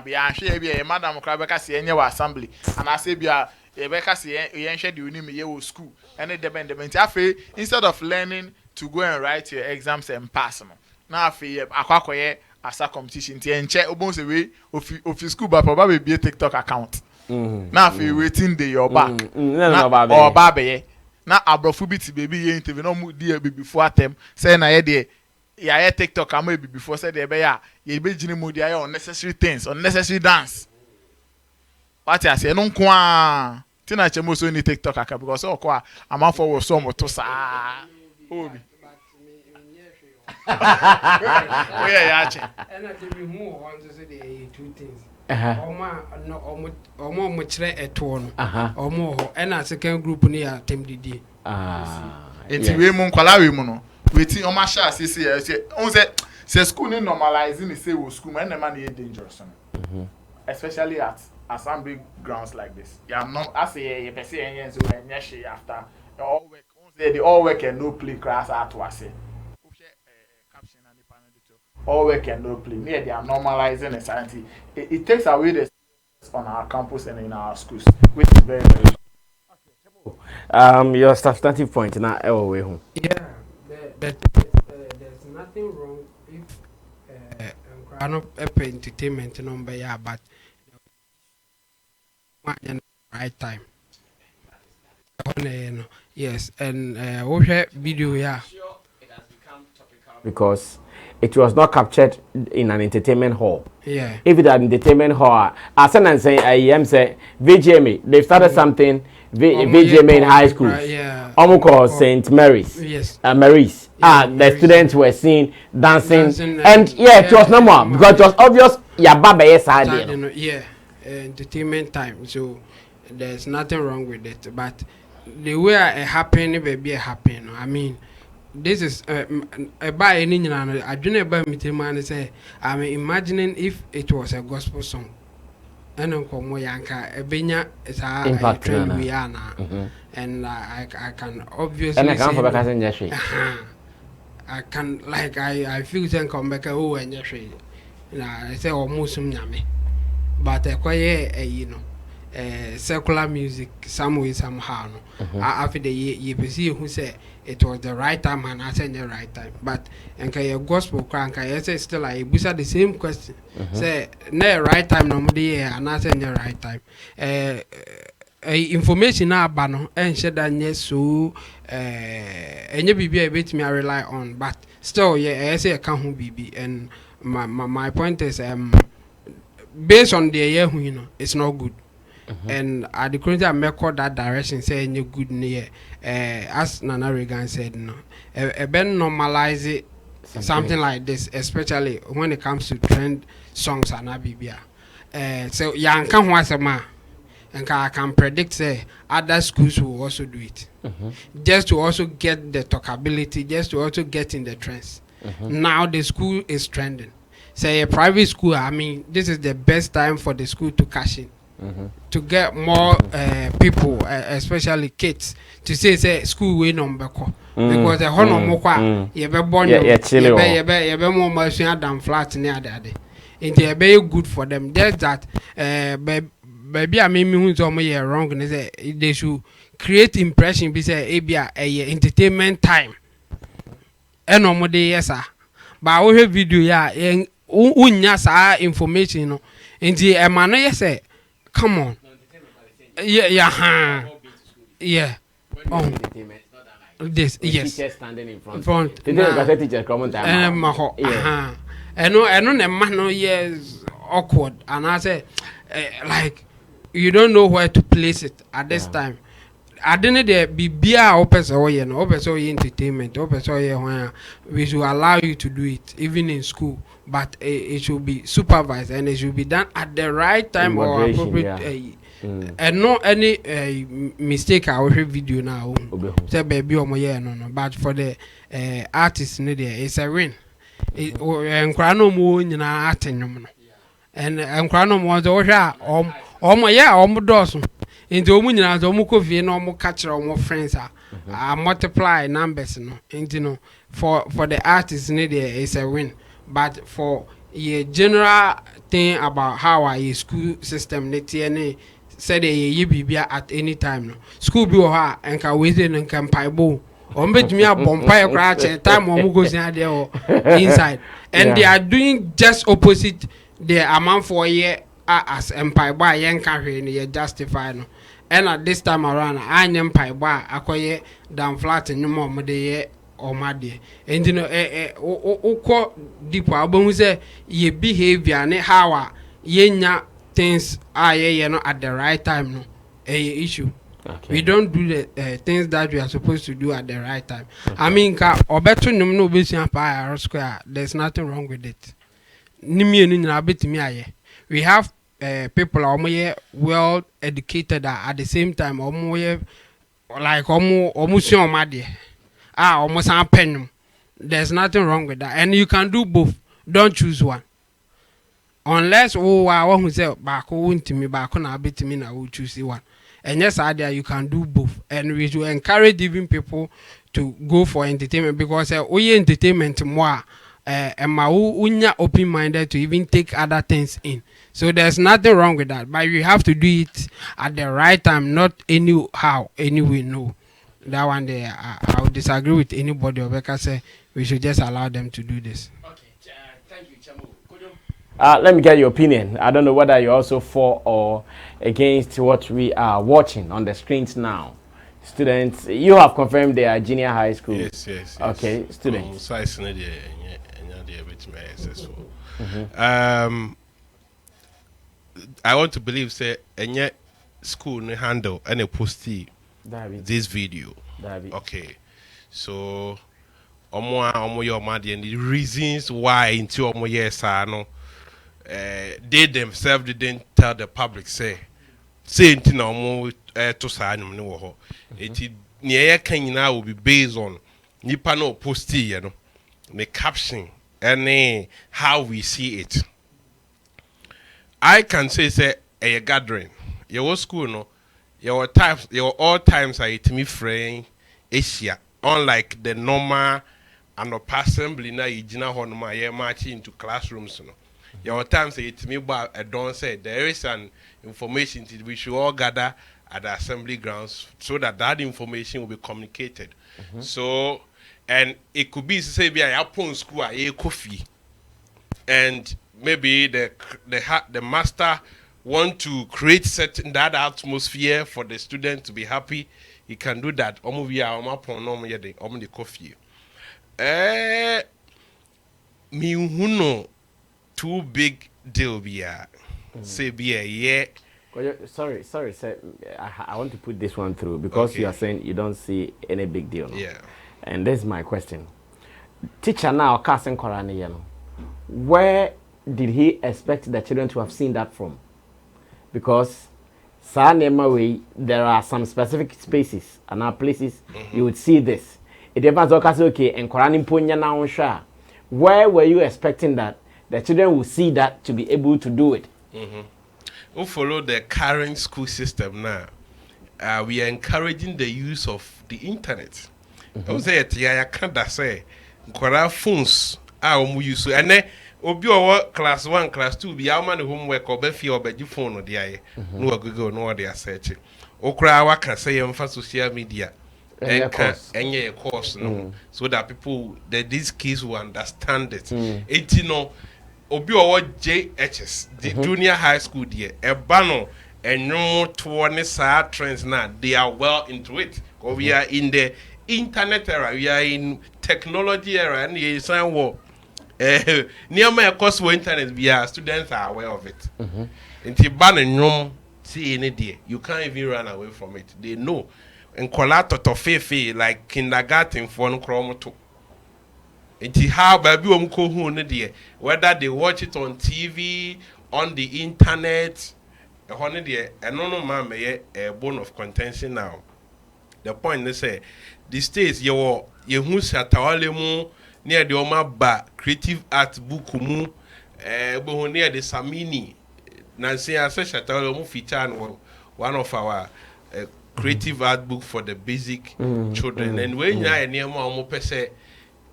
be a share be a madam Krabeka see any assembly and I say be a Rebecca see yen share the uni school and it depend instead of learning to go and write your exams and pass them. Now akwakoye asa competition ti enche obonse we of school but probably be a TikTok account. Now waiting the your back. Or babe na abrofu biti baby ye interview no mu die before them say na ye dey ya TikTok am be before say dey be ya ye be gini mu dey unnecessary things, unnecessary dance. What I say no kwa tina chemo so ni TikTok aka because so kwa am for wo so moto sa obi. Oh yeah che. And I tell you more want to say the two things. Omo mo kire eto no omo ho e na second group ni ya temdidi enti we mu nkwala we mu no weti omo sha asisi on say school ni normalizing ni say wo school man na man e dangerous no especially at some big grounds like this ya no as ye person yen so enya she after all work on say the all work and no play class at wase caption and the panel all work and no play. They are normalizing insanity. It takes away the on our campus and in our schools, which is very, very your substantive point now way home. Yeah, there's nothing wrong if entertainment number yeah, but right time. Yes, and watch video yeah. Because it was not captured in an entertainment hall. Yeah. If it an entertainment hall, as I say, I am say VGMA. They started something VGMA in high school. Yeah. Almost called St. Mary's. Yes. Mary's. Yeah, the students were seen dancing, and it was no more because it was obvious. Yeah, Baba yes, I did. Yeah, entertainment time. So there's nothing wrong with it, but the way it happened, it be happen. I mean. This is by any I don't know me man say I'm imagining if it was a gospel song. And Uncle Moyanka Ebenya is a trend we are now. And I can obviously and I can't forget I can like I feel then come back oh and Yashay. I say almost some yummy. But a quiet you know secular music some way somehow after the year see who say it was the right time and I said the right time. But and your gospel crank I say still like busa the same question. Say no right time no and I said the right time. Information now bano and said that yes so and you be a bit me I rely on but still yeah I say I can't be and my point is based on the year you know it's not good. And at the current time, I call that direction saying you good near. As Nana Regan said, no, ben normalize it, something like this, especially when it comes to trend songs and Abibia. So young can once a man, and I can predict say other schools will also do it, just to also get the talkability, just to also get in the trends. Now the school is trending. Say a private school, I mean, this is the best time for the school to cash in. To get more people, especially kids, to say school way number because the whole no more you be born you be more machine than flat near that. It is very good for them. Just that baby I mean who's some year wrong and say they should create impression be say a entertainment time. And no more yes sir. But we have video yeah unya sa information you know. Inti e man yes say come on. Yeah. This yes. Teachers standing in front. Teachers come on time. And no man no yes awkward and I say like you don't know where to place it at this time. adene de bibia opese oye no opese oye entertainment opese oye when we should allow you to do it even in school, but it should be supervised and it should be done at the right time or appropriate and no any mistake I will video now say baby omo ye no but for the artist ne there it's a win nkra no mo nyina atenyum no and nkra no mo zo hwa omo ya omo doso into omo nyina zo omo kofie na omo ka kire omo friends a multiply numbers no into no for the artist ne there it's a win, but for a general thing about how our school system ne tie said ye bibia at any time no school bi ha enka weze and can paibo ombetumi abompa ekra che time omo go sin there inside and they are doing just opposite the amount for year as empire by yenka hwe ne justify no, and at this time around I empire by akoye down flat no more de ye or made and you know uko deep abon say ye behavior ne how yenya things are you know at the right time no a issue. Okay. We don't do the things that we are supposed to do at the right time. Okay. I mean ka obeto num no be square, there's nothing wrong with it. We have people are well educated at the same time like almost there's nothing wrong with that, and you can do both. Don't choose one. Unless I want to say back to me back on a bit to me I will choose one. And yes, idea you can do both, and we should encourage even people to go for entertainment because we entertainment more and my unya open minded to even take other things in. So there's nothing wrong with that, but you have to do it at the right time, not anyhow, anyway. No, that one there I would disagree with anybody. Or because we should just allow them to do this. Let me get your opinion. I don't know whether you're also for or against what we are watching on the screens now. Students, you have confirmed they are junior high school. Yes. Okay, students. I want to believe say any school no handle any posty this video. Okay, so omo your madi and the reasons why into omo yes no. They themselves didn't tell the public say into no more to sign no ho. It near Kenya will be based on nipa no posty, you know, the caption and how we see it. I can say a gathering. Your school no, your all times are to me frame Asia, unlike the normal and assembly na yijina ho no ma ye march into classrooms no. Your times say to me but I don't say there is an information that we should all gather at the assembly grounds so that information will be communicated. So and it could be say be a upon school a coffee and maybe the master want to create certain that atmosphere for the student to be happy. He can do that. The coffee. Me huno too big deal be say be a yeah. Sorry, sir. I want to put this one through because you are saying you don't see any big deal. No? Yeah. And this is my question. Teacher now casting Korani, where did he expect the children to have seen that from? Because there are some specific spaces and places you would see this. It depends okay and Korani Punya now. Where were you expecting that the children will see that to be able to do it? We follow the current school system now. We are encouraging the use of the internet. I say I can't say phones use and then obi class 1 class 2 be how many homework or be or be phone or the no go no they are searching okra wa can say em social media any course no so that people that these kids will understand it. It no obi JHS the junior high school there ebano and no to trends now they are well into it because we are in the internet era, we are in technology era, and you say what near my course for internet we are students are aware of it. Into ban and see any day you can't even run away from it. They know nkola totofefe like kindergarten for no kromoto. It's how baby whether they watch it on TV, on the internet, and no man may a bone of contention now. The point is say the states you who Shatta near the Oma Ba creative art book mu near the Samini Nancy I said Shatta feature one of our creative art book for the basic children and when you are near more per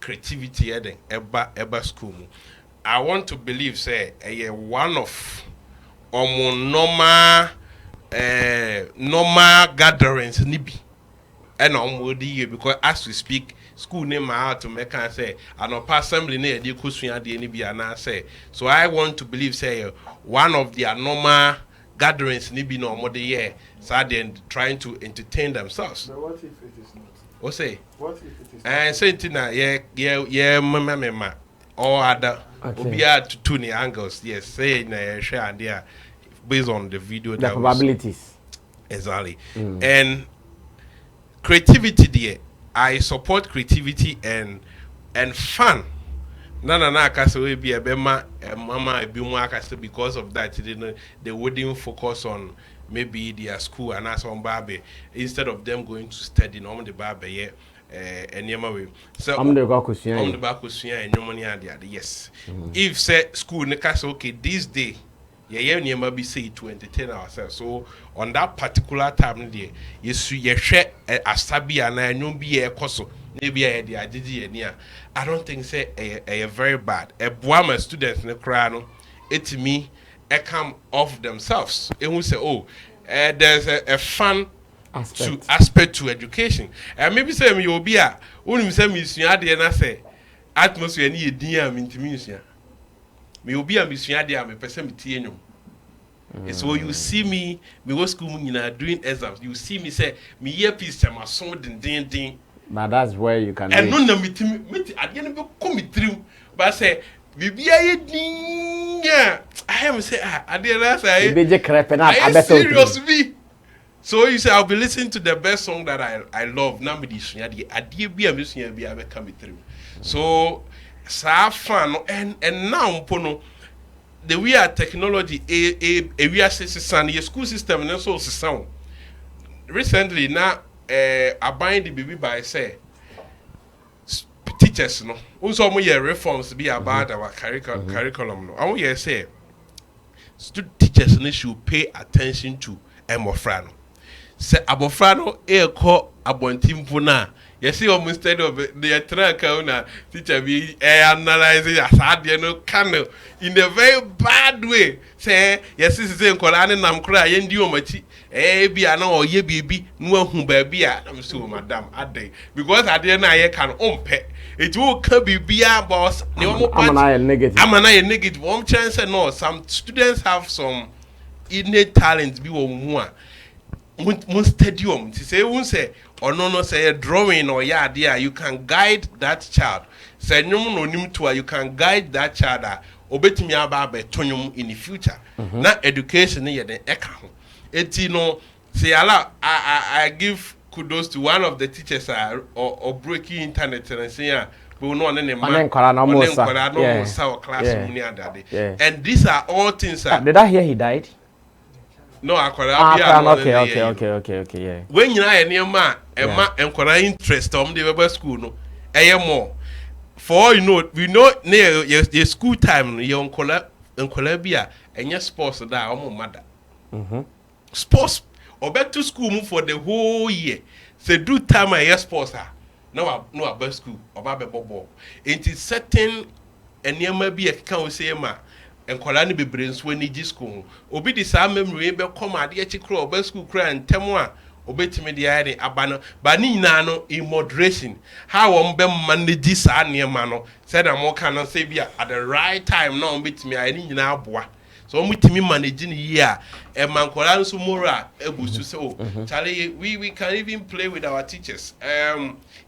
creativity eba school. I want to believe say one of normal gatherings nibi and on because as we speak school name out to make and say an assembly near the kusuya the nibi and say so I want to believe say one of their normal gatherings nibi no more the year so then trying to entertain themselves. But what if it is not? What say? What if it is and say yeah mama or other obia to tuning angles yes say na share and there based on the video the probabilities exactly and creativity there I support creativity and fun na akasa we be a bema mama ebi mu akasa because of that they wouldn't focus on maybe their school and as on babe instead of them going to study no the babe yeah way so I'm the bakusua and your money and yes if say school nekasa okay this day yeah nyama be say to entertain ourselves so on that particular time there you share asabi and nyom be e koso maybe e dey agigi enia I don't think say a very bad e boa my students ne kra no etimi come off themselves and who say oh there's a fun aspect to education and maybe say me obi a wonu say me sua de na say atmosphere ni edin a me ntimi sua me obi a me sua de a me pese me tie nyom so you see me go school nyina doing exams you see me say me year piece chama so din but that's where you can and no na me ade no be come through but say bibia ye din I am say ade na say be je crepe na abeto serious be so you say I'll be listening to the best song that I love na me di sua de ade bia me sua bia be come through so sa fan and now pono the way our technology we are system your school system and so system recently now abide the baby by say teachers no also mo reforms be about our curriculum no I want you say teachers no should pay attention to emofra no say abofra no call abontimpo na you see almost instead of the track na teacher be analyzing asade no can in a very bad way say yes say nkola ne nam kra ye ndi omachi bia na oye bibi no ahu ba bia am so madam ade because ade na ye can ompe it will can be bia boss ne omo amana negative one chance no some students have some innate talent bi wo mu a mun stadium to say won say or no say drawing or yeah there you can guide that child say no nim to you can guide that child obetimi aba betonyum in the future na education ye den eka ho eti no say ala I give kudos to one of the teachers or breaking internet and say we no ne man classroom ni adade and these are all things did I hear he died? No, okay, yeah. When you are near ma, enquire interest the school, no, more. For all you know, we know near your school time, your in Colombia, and your sports that are mother. Sports or back to school for the whole year. Say do time a year sports. No, about school or babo. It is certain and near maybe a can say ma. And Colani be brains when he school. Obi the same memory be come at the crow, best school cry and temwa, obey to me the idea abano, but nano in moderation. How on bem manage this near mano, said I'm more cannot say at the right time now beat me, I need now boy. So me to me managing here, and man Colan Sumura, able to say, Charlie, we can even play with our teachers.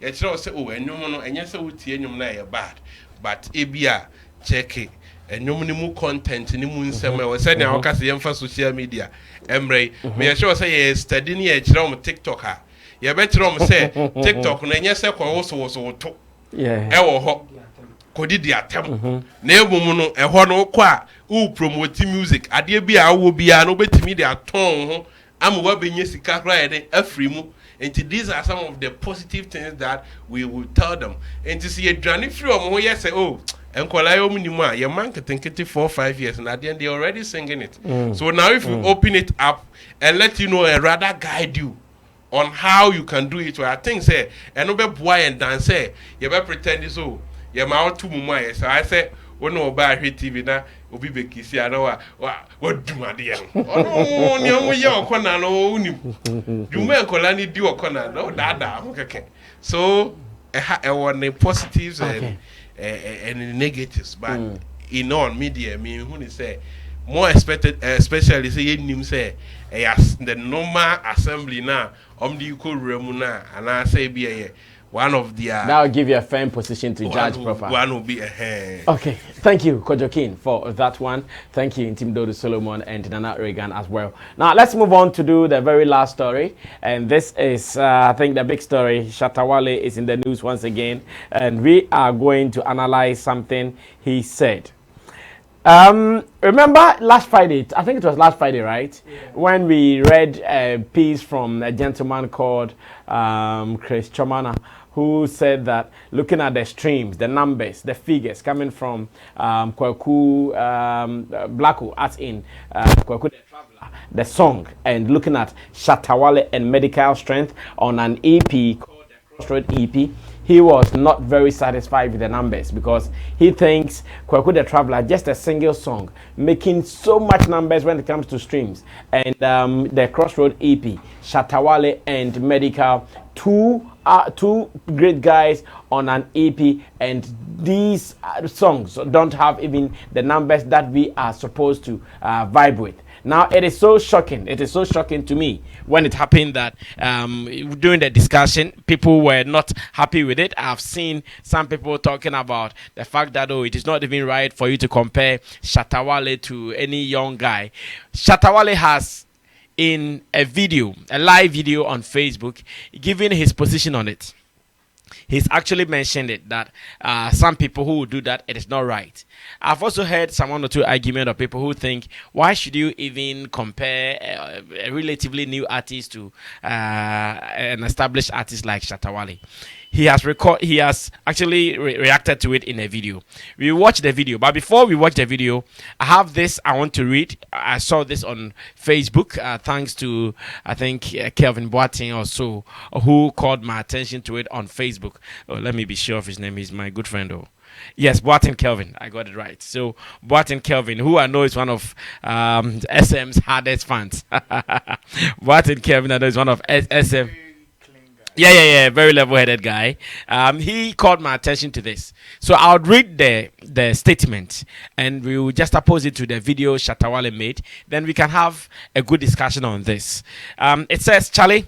It's not say, oh, and no one, and yes, I would see any bad, but Abia, check it. And no more content in the moon somewhere was said now because the social media. Emre, may I show say studying here from TikTok. You better say TikTok na enye se kwa wo to. Yeah. Ewo ho. Kodi di atem. Na ebum no eho no kwa u promote music. Ade bia wo bia no betimi de aton ho. Am wa benye sika kra ede afri mu. And these are some of the positive things that we will tell them. And to see a journey from yes, say, oh, and Kola your man can think it 4 or 5 years, and at the end they're already singing it. So now if you open it up and let you know and rather guide you on how you can do it, where I think say, and no be boy and dance say, you better pretend this oh, you're my two mumma. So I say, when no buy TV na obi be kisi ana what do my dear oh no we your corner no uni you men kola ni di okona no dada okay so one positives and negatives but in all media me who say more expected especially say him say the normal assembly na the ko remu na and I say be one of the now give you a firm position to judge proper. One will be a hand. Okay, thank you, Kojokin, for that one. Thank you, Tim Dodo Solomon and Nana Reagan as well. Now let's move on to do the very last story, and this is I think the big story. Shatta Wale is in the news once again, and we are going to analyze something he said. Remember last Friday, I think it was last Friday, right? Yeah. When we read a piece from a gentleman called Chris Chomana, who said that looking at the streams, the numbers, the figures coming from Kwaku Blacko, as in Kwaku the Traveler, the song, and looking at Shatta Wale and Medical Strength on an EP called the Crossroad EP, he was not very satisfied with the numbers because he thinks Kwaku the Traveler, just a single song, making so much numbers when it comes to streams. And the Crossroad EP, Shatta Wale and Medical, two great guys on an EP, and these songs don't have even the numbers that we are supposed to vibe with. Now, it is so shocking. It is so shocking to me when it happened that during the discussion, people were not happy with it. I've seen some people talking about the fact that, oh, it is not even right for you to compare Shatta Wale to any young guy. Shatta Wale has, in a video, a live video on Facebook, given his position on it. He's actually mentioned it that some people who do that, it is not right. I've also heard some one or two argument of people who think, why should you even compare a relatively new artist to an established artist like Shatta Wale? He has actually reacted to it in a video. We watched the video, but before we watch the video, I have this I want to read. I saw this on Facebook, thanks to, I think, Kelvin Boateng or so, who called my attention to it on Facebook. Oh, let me be sure of his name. He's my good friend, oh. Yes, Boateng Kelvin. I got it right. So, Boateng Kelvin, who I know is one of SM's hardest fans. Boateng Kelvin, I know is one of SM. Yeah. Very level-headed guy. He called my attention to this. So I'll read the statement, and we will just oppose it to the video Shatta Wale made. Then we can have a good discussion on this. It says, Charlie,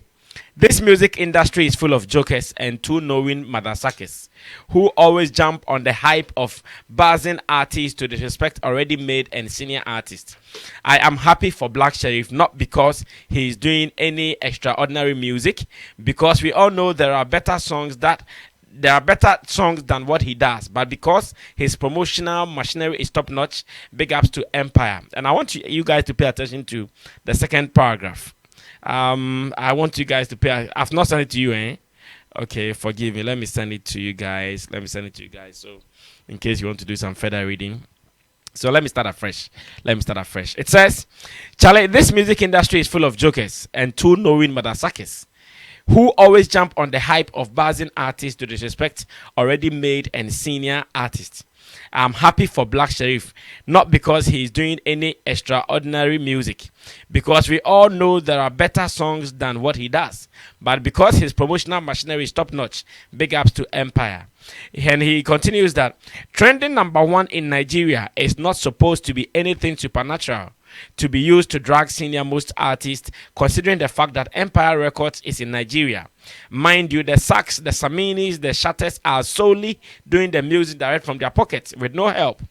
this music industry is full of jokers and too knowing motherfuckers who always jump on the hype of buzzing artists to disrespect already made and senior artists. I am happy for Black Sherif, not because he is doing any extraordinary music, because we all know there are better songs than what he does, but because his promotional machinery is top notch. Big ups to Empire. And I want you guys to pay attention to the second paragraph. I want you guys to pay. I've not sent it to you, eh? Okay, forgive me. Let me send it to you guys. So, in case you want to do some further reading. So let me start afresh. It says, Charlie, this music industry is full of jokers and too knowing motherfuckers who always jump on the hype of buzzing artists to disrespect already made and senior artists. I'm happy for Black Sherif, not because he is doing any extraordinary music, because we all know there are better songs than what he does, but because his promotional machinery is top notch. Big ups to Empire. And he continues that trending #1 in Nigeria is not supposed to be anything supernatural to be used to drag senior most artists, considering the fact that Empire Records is in Nigeria. Mind you, the Sax, the Saminis, the Shattas are solely doing the music direct from their pockets with no help.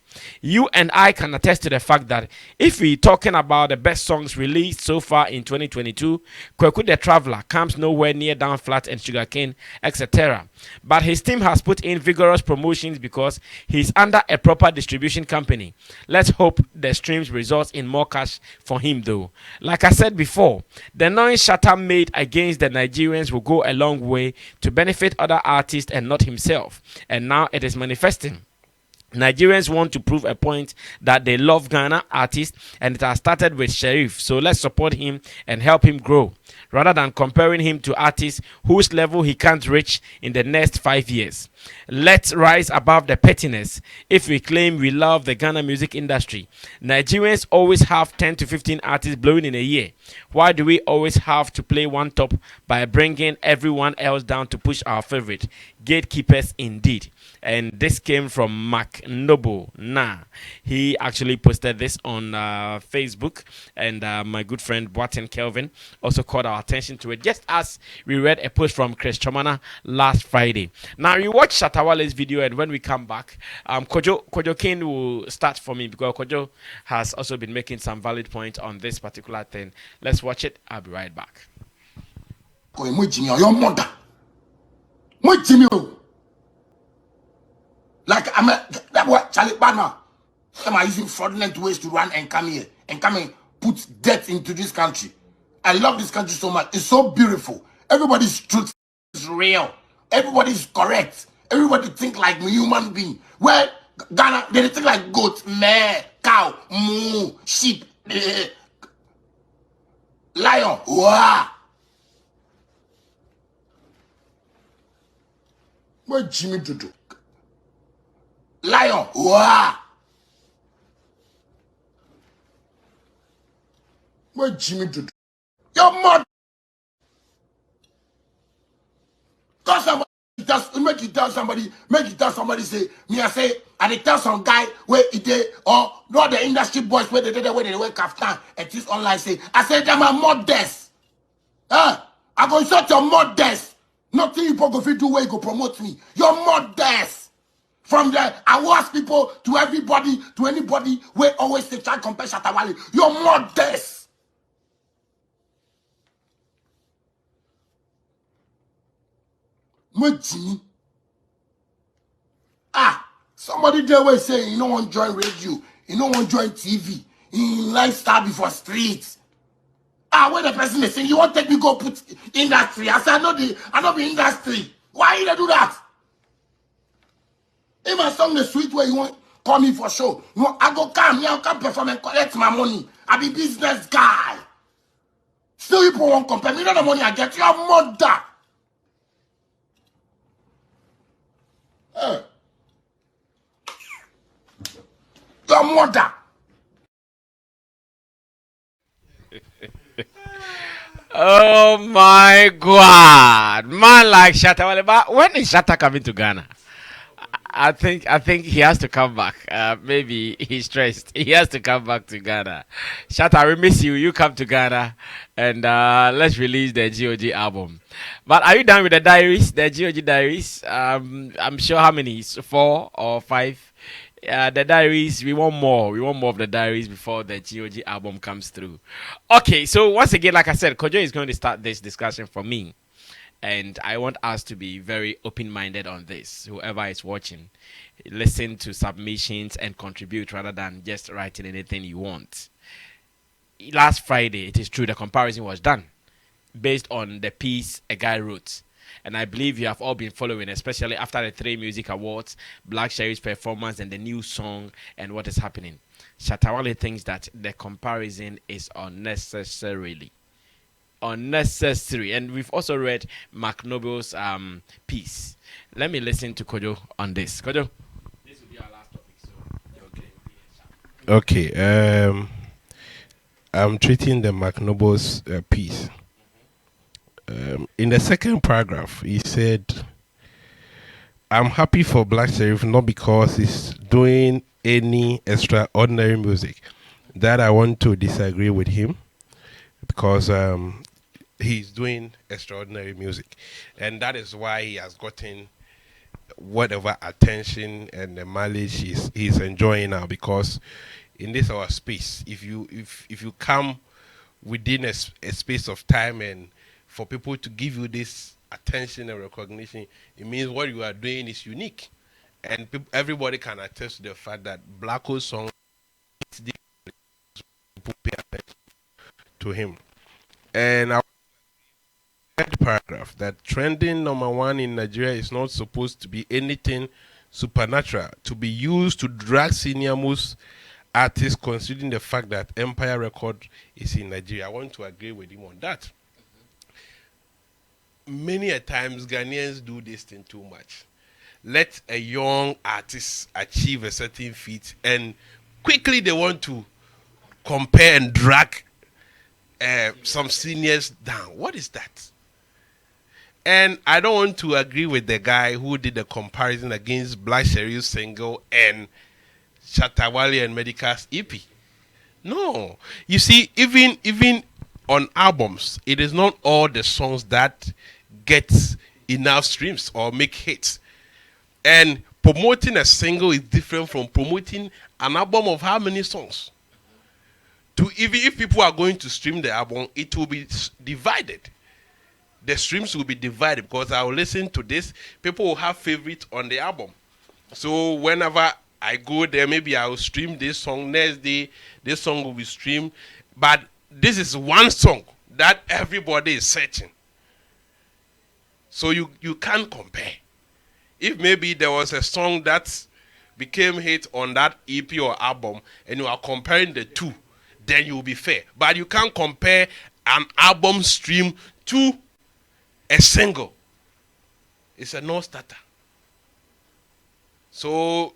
You and I can attest to the fact that if we're talking about the best songs released so far in 2022, Kweku the Traveler comes nowhere near Down Flat and Sugarcane, etc. But his team has put in vigorous promotions because he's under a proper distribution company. Let's hope the streams results in more cash for him though. Like I said before, the noise Shatta made against the Nigerians will go a long way to benefit other artists and not himself. And now it is manifesting. Nigerians want to prove a point that they love Ghana artists, and it has started with Sherif. So let's support him and help him grow, rather than comparing him to artists whose level he can't reach in the next 5 years. Let's rise above the pettiness. If we claim we love the Ghana music industry, Nigerians always have 10 to 15 artists blowing in a year. Why do we always have to play one top by bringing everyone else down to push our favorite? Gatekeepers indeed. And this came from Mac Noble. He actually posted this on Facebook, and my good friend Boatin Kelvin also called our attention to it, just as we read a post from Chris Chomana last Friday. Now, you watch Shatta Wale's video, and when we come back, Kojo King will start for me because Kojo has also been making some valid points on this particular thing. Let's watch it. I'll be right back. Your mother. Like I'm a that boy Charlie Banner. Am I using fraudulent ways to run and come here and come and put debt into this country? I love this country so much. It's so beautiful. Everybody's truth is real. Everybody's correct. Everybody think like a human being. Well, Ghana, they think like goat, meh, cow, moo, sheep, lion. Wow. What Jimmy do? Lion. Wow. What Jimmy do? Your mother. Make you tell somebody say, me I say, and they tell some guy where it did, or not the industry boys where they did where they work after, and this online say, I said them are modest. I go shut your modest. Nothing you go fit do where you go promote me. You're modest. From the awards people to everybody, to anybody, where always they try to compare Shatta Wale. You're modest. Jimmy. Somebody there was saying you don't want to join radio, you don't want to join TV, in lifestyle before streets. When the person is saying you want to take me go put industry, I said I know the industry. Why you do that? If I song the sweet way you want call me for show, I go come, I'll come perform and collect my money. I be business guy. Still people won't compare me. You know the money I get, your mother. Your mother. Oh my God, man like Shatta Wale. But when is Shatta coming to Ghana? I think he has to come back. Maybe he's stressed. He has to come back to Ghana. Shatta, we miss you. You come to Ghana and let's release the GOG album. But are you done with the diaries? The GOG diaries? I'm sure how many? 4 or 5? The diaries, we want more. We want more of the diaries before the GOG album comes through. Okay, so once again, like I said, Kojo is going to start this discussion for me. And I want us to be very open-minded on this. Whoever is watching, listen to submissions and contribute rather than just writing anything you want. Last Friday, it is true, the comparison was done based on the piece a guy wrote. And I believe you have all been following, especially after the 3 music awards, Black Sherif's performance and the new song and what is happening. Shatta Wale thinks that the comparison is unnecessary. And we've also read Mark Noble's piece. Let me listen to Kojo on this. Kojo, this will be our last topic, so okay. I'm treating the Mark Noble's piece. In the second paragraph, he said, I'm happy for Black Sherif not because he's doing any extraordinary music. That I want to disagree with him because he's doing extraordinary music. And that is why he has gotten whatever attention and the mileage he's enjoying now, because in this our space, if you come within a space of time and for people to give you this attention and recognition, it means what you are doing is unique, and everybody can attest to the fact that Black Hole song people pay attention to him. And our third paragraph, that trending #1 in Nigeria is not supposed to be anything supernatural to be used to drag senior most artists, considering the fact that Empire Record is in Nigeria. I want to agree with him on that. Many a times Ghanaians do this thing too much. Let a young artist achieve a certain feat and quickly they want to compare and drag some seniors down. What is that? And I don't want to agree with the guy who did the comparison against Black Sherif's single and Shatta, Wale and Medical's EP. No. You see, even on albums, it is not all the songs that get enough streams or make hits. And promoting a single is different from promoting an album of how many songs? To even if people are going to stream the album, it will be divided. The streams will be divided because I will listen to this. People will have favorites on the album. So whenever I go there, maybe I will stream this song. Next day, this song will be streamed. But this is one song that everybody is searching. So you can't compare. If maybe there was a song that became hit on that EP or album and you are comparing the two, then you will be fair. But you can't compare an album stream to a single. It's a non-starter. So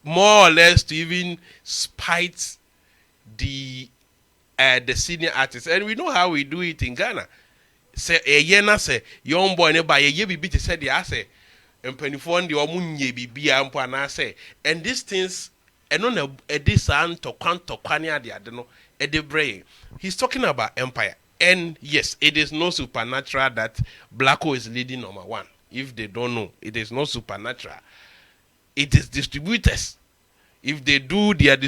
more or less to even spite the senior artists. And we know how we do it in Ghana. Say a yena say young boy ne ba ye bibi te say dia say empanifo ndi omunye bibia ampo ana say, and these things eno na edisan to kwane ade no edebre. He's talking about Empire. And yes, it is no supernatural that Blacko is leading #1. If they don't know, it is not supernatural. It is distributors. If they do their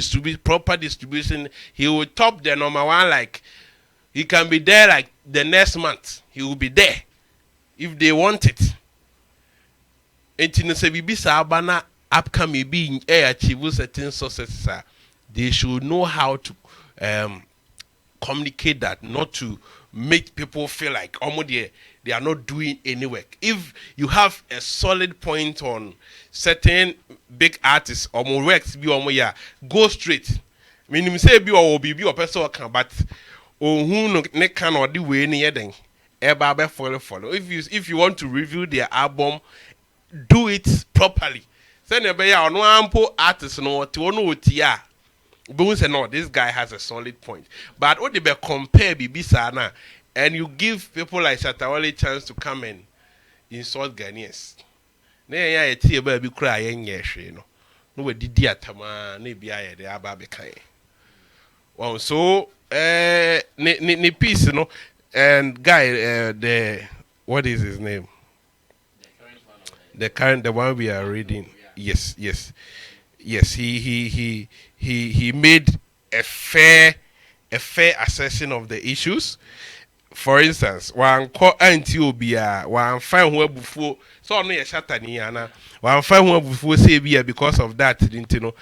proper distribution, he will top the #1. Like he can be there like the next month. He will be there if they want it. And upcoming being achieve certain successes, they should know how to communicate that, not to make people feel like they are not doing any work. If you have a solid point on certain big artists or more works, go straight. Meaning say be or be or person can, but who no can or the way near them. Follow. If you want to review their album, do it properly. Send on one artist no to Boone said, no, this guy has a solid point. But what they be compare Bibisana, and you give people like Shatta Wale a chance to come and insult Ghanaians. Nay, I tell you, be crying, yes, you know. No, we did the atama, maybe I the ababekai. Well, so, ni piece, you know, and guy, what is his name? The one we are reading. Yes. He made a fair assessment of the issues. For instance, one call anti-obia, one fine who before, so no Shatta ni ana, one fine who before say be because of that, didn't you know?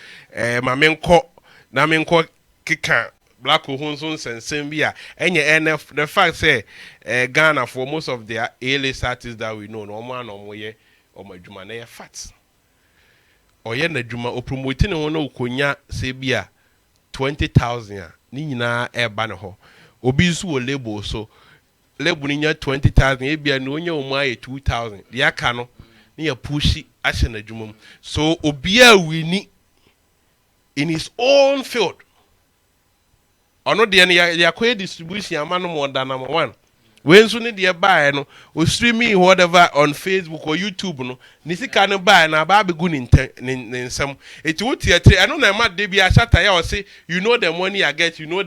My men call, na men call kika Black Ohunsun and Sambia, and the fact say Ghana for most of the A-list artists that we know, no man or my Jumane fats. Or yen the Juma or promoting on no kunya sebia 20,000 ni na e banaho. Obisu will label so label in 20,000 ebia no nya umai 2,000. The akano ni a pushy ashen the Jumum. So obia winni in his own field. Or not the acquired distribution a man more than #1. When soon the buy no or streaming whatever on Facebook or YouTube no nisi can buy na ba be good in some it would theatre. I don't know ma dey be a Shatta or say you know the money I get no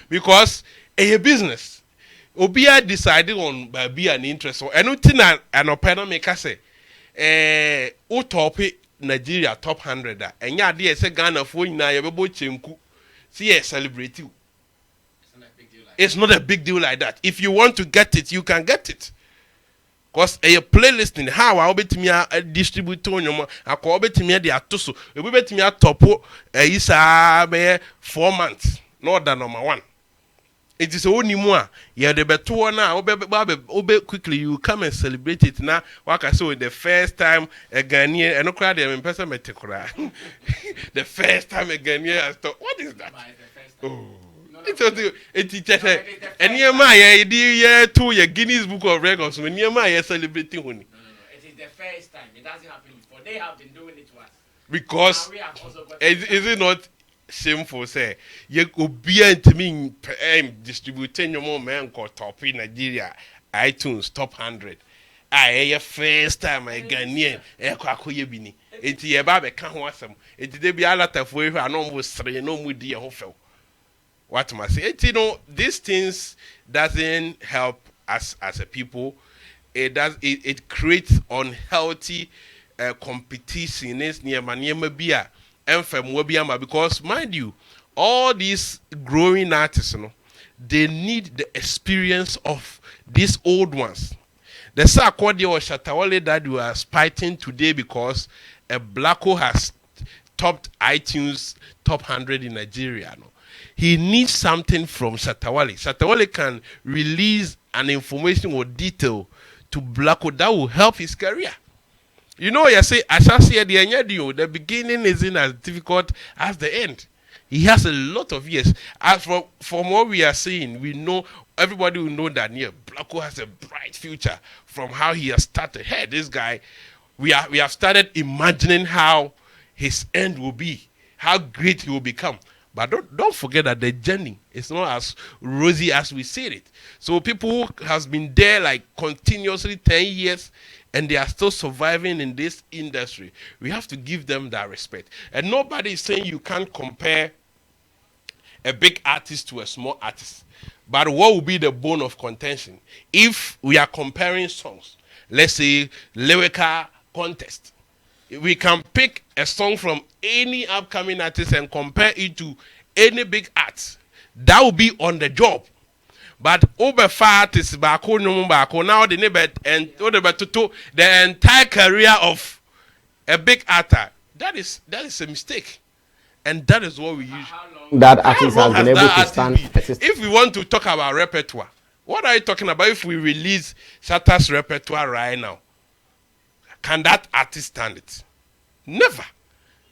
because a business obia decided on be an interest or anything an opinion make say o top Nigeria top 100 and ya dey say Ghana for na ye bebo chenku see ye celebrate you. It's not a big deal like that. If you want to get it, you can get it. Because a playlist in how I bet me a distribute on your I call bet me the atoso. We bet me a topo is 4 months. Not than number one. It is only more. Yeah, the better now. Obe quickly you come and celebrate it now. Like I saw the first time a Ghanaian and no crowd in person met the first time a Ghanaian I thought, what is that? Oh. It's and near my idea to your Guinness Book of Records when near my celebrating honey. No. It is the first time. It doesn't happen before. They have been doing it to us. Because is it not shameful? Say you could be to me distributing your more man called top in Nigeria iTunes top 100. I first time I Ghanaian kwakuye bini. It's ye babe can't want some. It's they be a lot of way I know was three no more dear who what am I saying? You know, these things doesn't help us as a people. It creates unhealthy competition because mind you, all these growing artists, you know, they need the experience of these old ones. The Sarkodie or Shatta that we are fighting today because a black hole has topped iTunes top 100 in Nigeria. No? He needs something from Shatta. Shatta can release an information or detail to Blacko that will help his career. You know, you say, the beginning isn't as difficult as the end. He has a lot of years. As from what we are seeing, we know, everybody will know that Blacko has a bright future from how he has started. Hey, this guy, we have started imagining how his end will be, how great he will become. But don't forget that the journey is not as rosy as we said it. So people who has been there like continuously 10 years and they are still surviving in this industry. We have to give them that respect. And nobody is saying you can't compare a big artist to a small artist. But what will be the bone of contention? If we are comparing songs, let's say lyrical contest, we can pick a song from any upcoming artist and compare it to any big artist. That will be on the job. But over far artists now the neighbor and the entire career of a big artist. That is a mistake. And that is what we use. That artist has been able to stand. If we want to talk about repertoire, what are you talking about if we release Shatta's repertoire right now? Can that artist stand it? Never.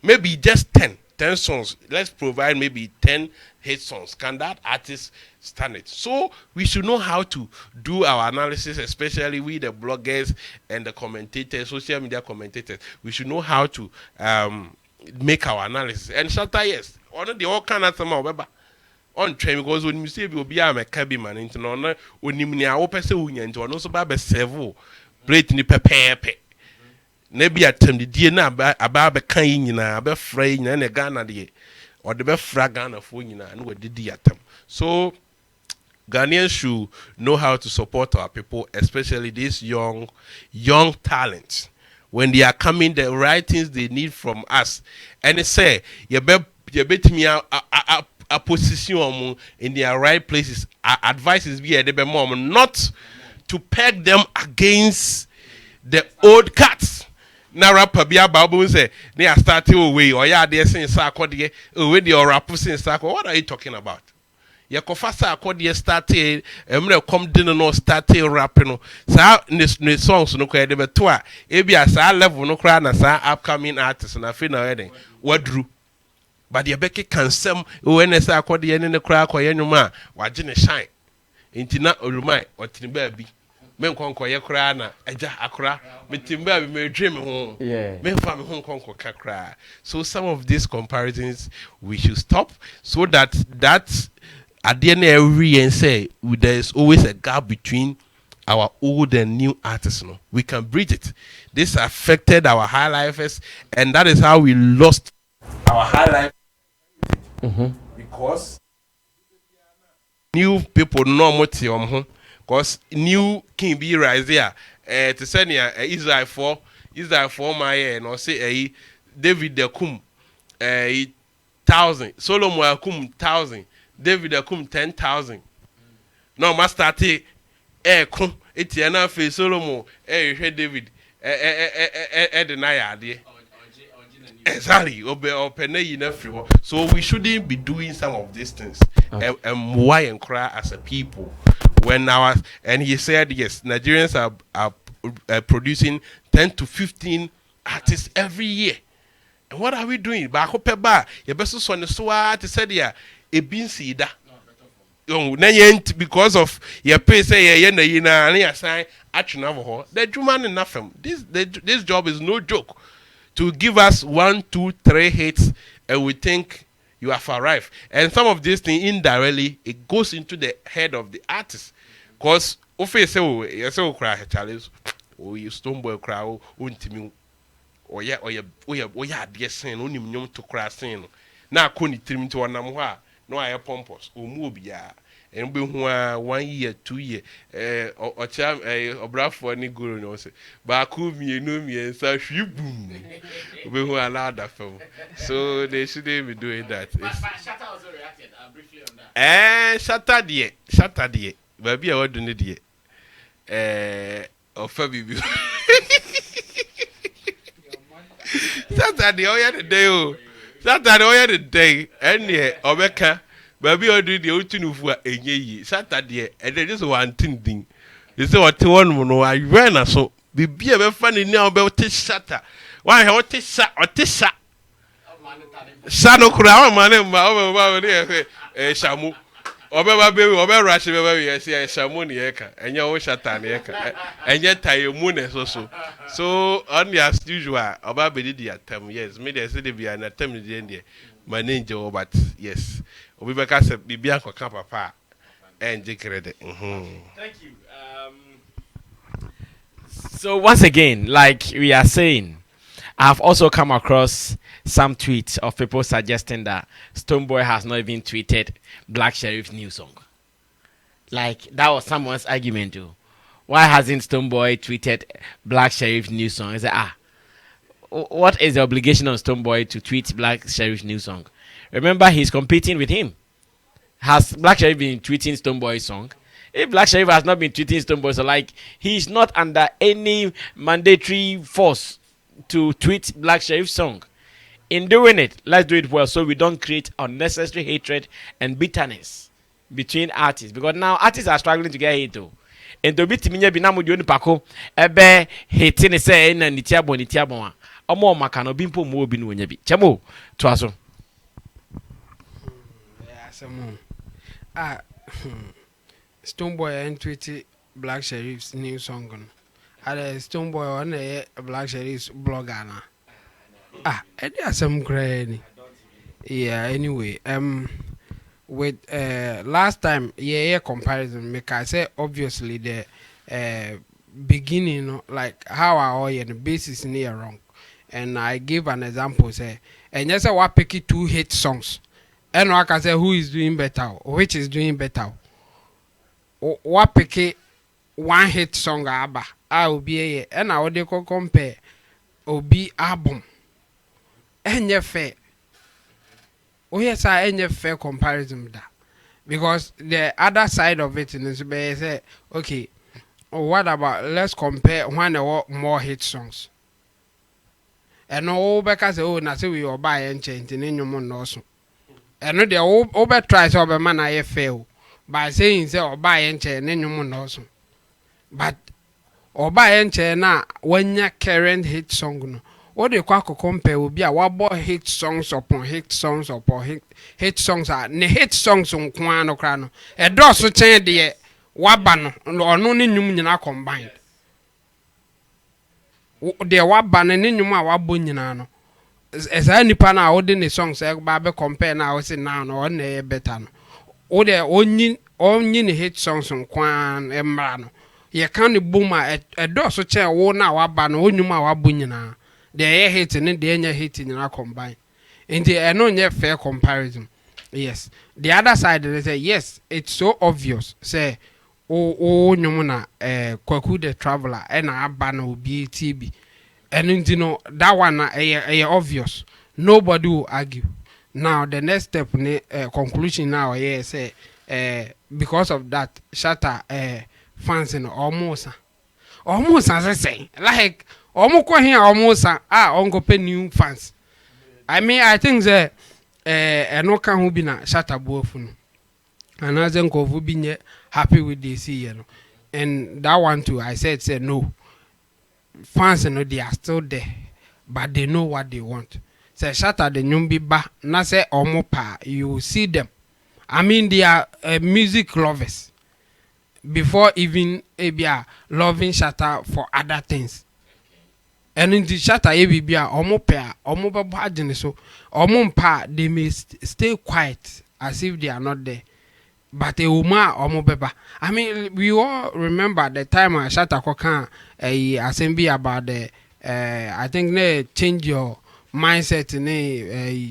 Maybe just 10 songs. Let's provide maybe 10 hit songs. Can that artist stand it? So we should know how to do our analysis, especially we the bloggers and the commentators, social media commentators. We should know how to make our analysis. And Shatta, yes, on the all kind of thing, on train because when you say we will be a cabin man into no when you mean our person who and also by several plate in the pepe. Maybe at the DNA about the kind about fraying and a Ghana or the best fragana for you and what did the atom. So Ghanaians should know how to support our people, especially these young talents. When they are coming, the right things they need from us. And they say, you bet me a position in their right places. Our advice is be a mom not to peg them against the old cats. Now rapper be about say they are starting away or yeah they saying sakodi away or rapper saying sako. What are you talking about? Ya kofasa akodi started emre come dinner no started rapping no sa ne songs no kwa de beto a e bia sa level no kra na sa upcoming artists na fe na wedding wadru but the beke kansem when sa akodi ne kra akoye nwuma waje ne shine intina olumai otini bi men konko ye kra na eja akra metimba bi me dream ho men fa me ho konko kakra. So some of these comparisons we should stop so that at the end of every year and say there is always a gap between our old and new artists. No? We can bridge it. This affected our high lifers, and that is how we lost our high life because new people know more because new king be rise there to send Israel for is that for my and or say David the Kum 1,000, Solomon Akum 1,000, David Akum 10,000. No, master T kum etiana fe Solomon David deny idea. Exactly, so we shouldn't be doing some of these things. And why and cry as a people when and he said yes, Nigerians are producing 10 to 15 artists every year. And what are we doing? Ba hope your best son so to said yeah a bin sida. Because of your pay say and assign action over the Juman enough. This job is no joke. To give us 1, 2, 3 hits, and we think you have arrived. And some of these things indirectly it goes into the head of the artist, because if you say cry Charles, or you stumble cry, or dear sin, only minimum to cry sin. Now couldn't trim to one no I pompous or mobia. And be 1 year, 2 year, or charm a braff for any guru no say. But could me and such you boom. We who allowed that film. So they shouldn't be doing that. But Shatta also reacted briefly on that. Shatta die. Baby, I would do it. Or Fabi. Shatta the day. Shatta the day. And yeah, Obeka. Baby, I do the old for a year, Saturday, and then just one thing. You say what one mono, I ran so be a funny now about this Shatta. Why, what this shot or this shot? Shadow crown, man, over Shamu. Over baby, over Rush, baby, I say Shamoni Eka, and your Shatan Eka, and yet I am moon also. So, only as usual, about the attempt, yes, maybe I said to be an attempt in the end. My ninja, but yes. We be cast be bianco papa and credit. Thank you. So once again, like we are saying, I've also come across some tweets of people suggesting that Stonebwoy has not even tweeted Black Sherif's new song. Like that was someone's argument too. Why hasn't Stonebwoy tweeted Black Sherif's new song? I said, what is the obligation on Stonebwoy to tweet Black Sherif's new song? Remember, he's competing with him. Has Black Sherif been tweeting Stonebwoy's song? If Black Sherif has not been tweeting Stonebwoy, so like he's not under any mandatory force to tweet Black Sherif's song. In doing it, let's do it well so we don't create unnecessary hatred and bitterness between artists. Because now artists are struggling to get hate too. And to beat me, binamu dioni pako ebe hating say na nitiabo wa. Omo makano bimpo mo binu wenyebi. Chamo to aso. Stonebwoy and tweeted Black Sherif's new song. Stonebwoy on a Black Sherif's blogger. It has some granny. Yeah, anyway, with last time, comparison, make I say obviously the beginning, like how I all the basis near wrong. And I give an example, say, and yes, I want pick 2 hit songs. And I can say who is doing better, which is doing better. What pick 1 hit song abba, I will be a and I would compare Obi album. And your fair. Oh yes, I ain't your fair comparison with that. Because the other side of it is say, okay, what about let's compare 1 or more hit songs. And all because na say we buy and change in your mon also. And no, they over tries over man I fail by saying say or buy and change in your mon also. But or buy and change now when your current hit song no. What they quack compare will be a what hit songs upon hit songs upon hit songs are ne hit songs on Kwano Crano. A door so change the Waban or no name combined. The Waban and Numa Wabunyanano. As any pana ordinary songs, Babe compare now, say now or ne better. Or the only hit songs on Kwan and Marano. Ye can't boomer a door so chair war now Waban or Numa Wabunyana. They are hating and they are hating and combined. And they are not fair comparison. Yes. The other side they say, yes, it's so obvious. Say, oh, no, Kwaku the traveler, and I ban will be TB. and you know that one obvious. Nobody will argue. Now the next step, conclusion now, say because of that, Shatta fans in almost as I say, like almost here almost ongo pay new fans. I mean, I think that no can who be na Shatta boafun, and as uncle who be happy with this, you know, and that one too. I said no, fans you know they are still there, but they know what they want. Say Shatta the nyumbi ba na say omo pa you see them. I mean they are music lovers before even ebia loving Shatta for other things. And in the Shatta ebia omo pa omo ba agene so omo pa they may stay quiet as if they are not there. But a woman omo beba. I mean we all remember the time Shatta kokan assembly about the I think they change your mindset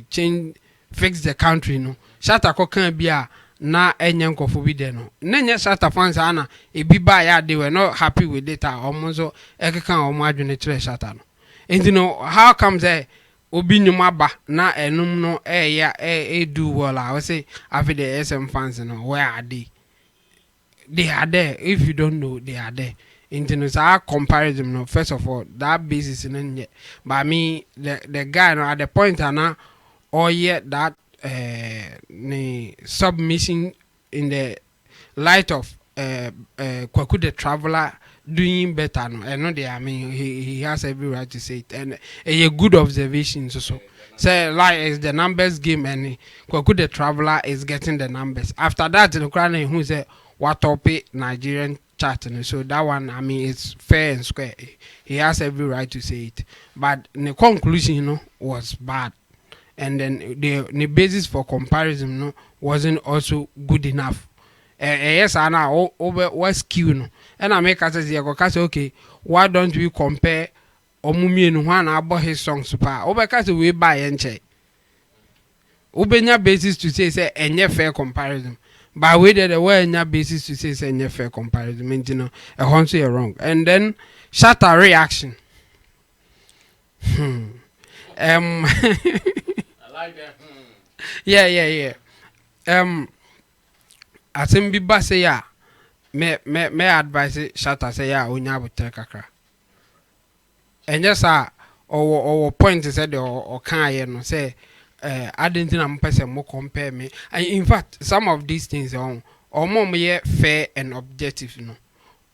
change fix the country no Shatta kokan bia na enye nkofo bi de no nenye Shatta fans ana e bi ba ya they were not happy with it almost so ekeka omo adwene kire Shatta no and you know how comes obi nyuma ba na enum no do well I would say after the SM fans no where are they are there if you don't know they are there. Into our comparison, no. First of all, that basis in yet. But me, the guy, no, at the point, now, or yet that submission in the light of Kwaku the Traveler doing better, no. I know I mean, he has every right to say it, and a good observation. So, say like it's the numbers game, and Kwaku the Traveler is getting the numbers. After that, the crowd who said what topic Nigerian. Chatting. So that one, I mean, it's fair and square. He has every right to say it. But the conclusion, you know, was bad. And then the basis for comparison, you know, wasn't also good enough. Yes, I know over what's Q, no. And I make us say, okay, why don't we compare Omumi and one about his songs super? Over because we buy and check. Ubenya basis to say any fair comparison. But we did a way in your basis to say any fair comparison, you know, a hunch you're wrong. And then Shatta reaction. I like that. Yeah. I think Biba say yeah. Me advise Shatta say yeah, unya butere kakra. And yes, our point is said or can you know say. I didn't think I'm person more compare me. And in fact, some of these things are more fair and objective, you know.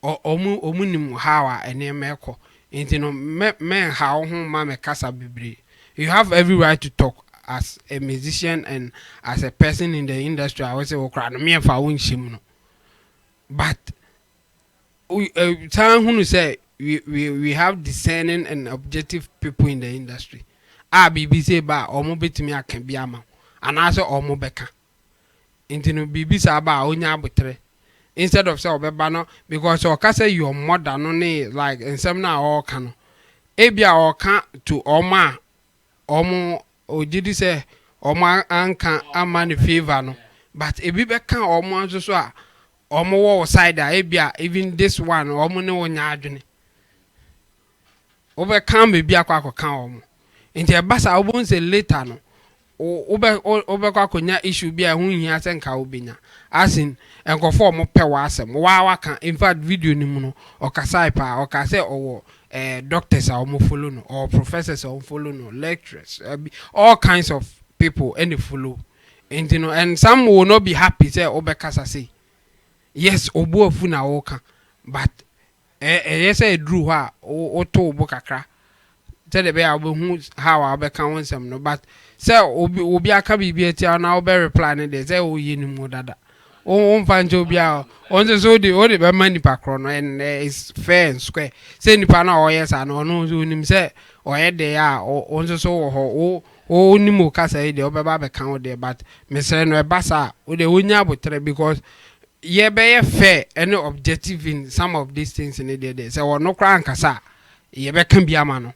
Or omunim how and emeko. You know, men how mama casa bibri. You have every right to talk as a musician and as a person in the industry. I would say, "Oh, me and for win shim." But we time who say we have discerning and objective people in the industry. BBC ba omo betimi akan biama anaso omo beka intinu BBC ba onya abutre instead of say obeba no because o ka say your mother no ne like nsem na o ka no ebia o ka to omo ojidi say omo anka amani favor no but ebi beka omo nso so a omo wo side a ebia even this one omo ne wonya adwene obeka me bia kwa ka omo Inti basa obon se later no obe kwa konya issue bia hu hia se nka obenya asin enkofo mo pe wa asem wa kan in fact video ni mu no okasai pa okase owo doctors are omo follow no or professors are follow no lecturers all kinds of people and follow inti no and some will not be happy say obekasa say yes obo afu na woka but yes e drew ha o to obo kakra tell the bear how I be can some no, but say obi aka bibi na obe reply ne dey say o yini mu dada o mfanjo bia on so the o be mani pakro no and it's fair and square say nipa na o yes and no so nim say o ye dey a on so wo o ni mo ka say dey obe ba be kan o dey but me say no e basa o dey onya abotre because ye be fair and objective in some of these things in there say o no kra nkasa ye be kan bia ma no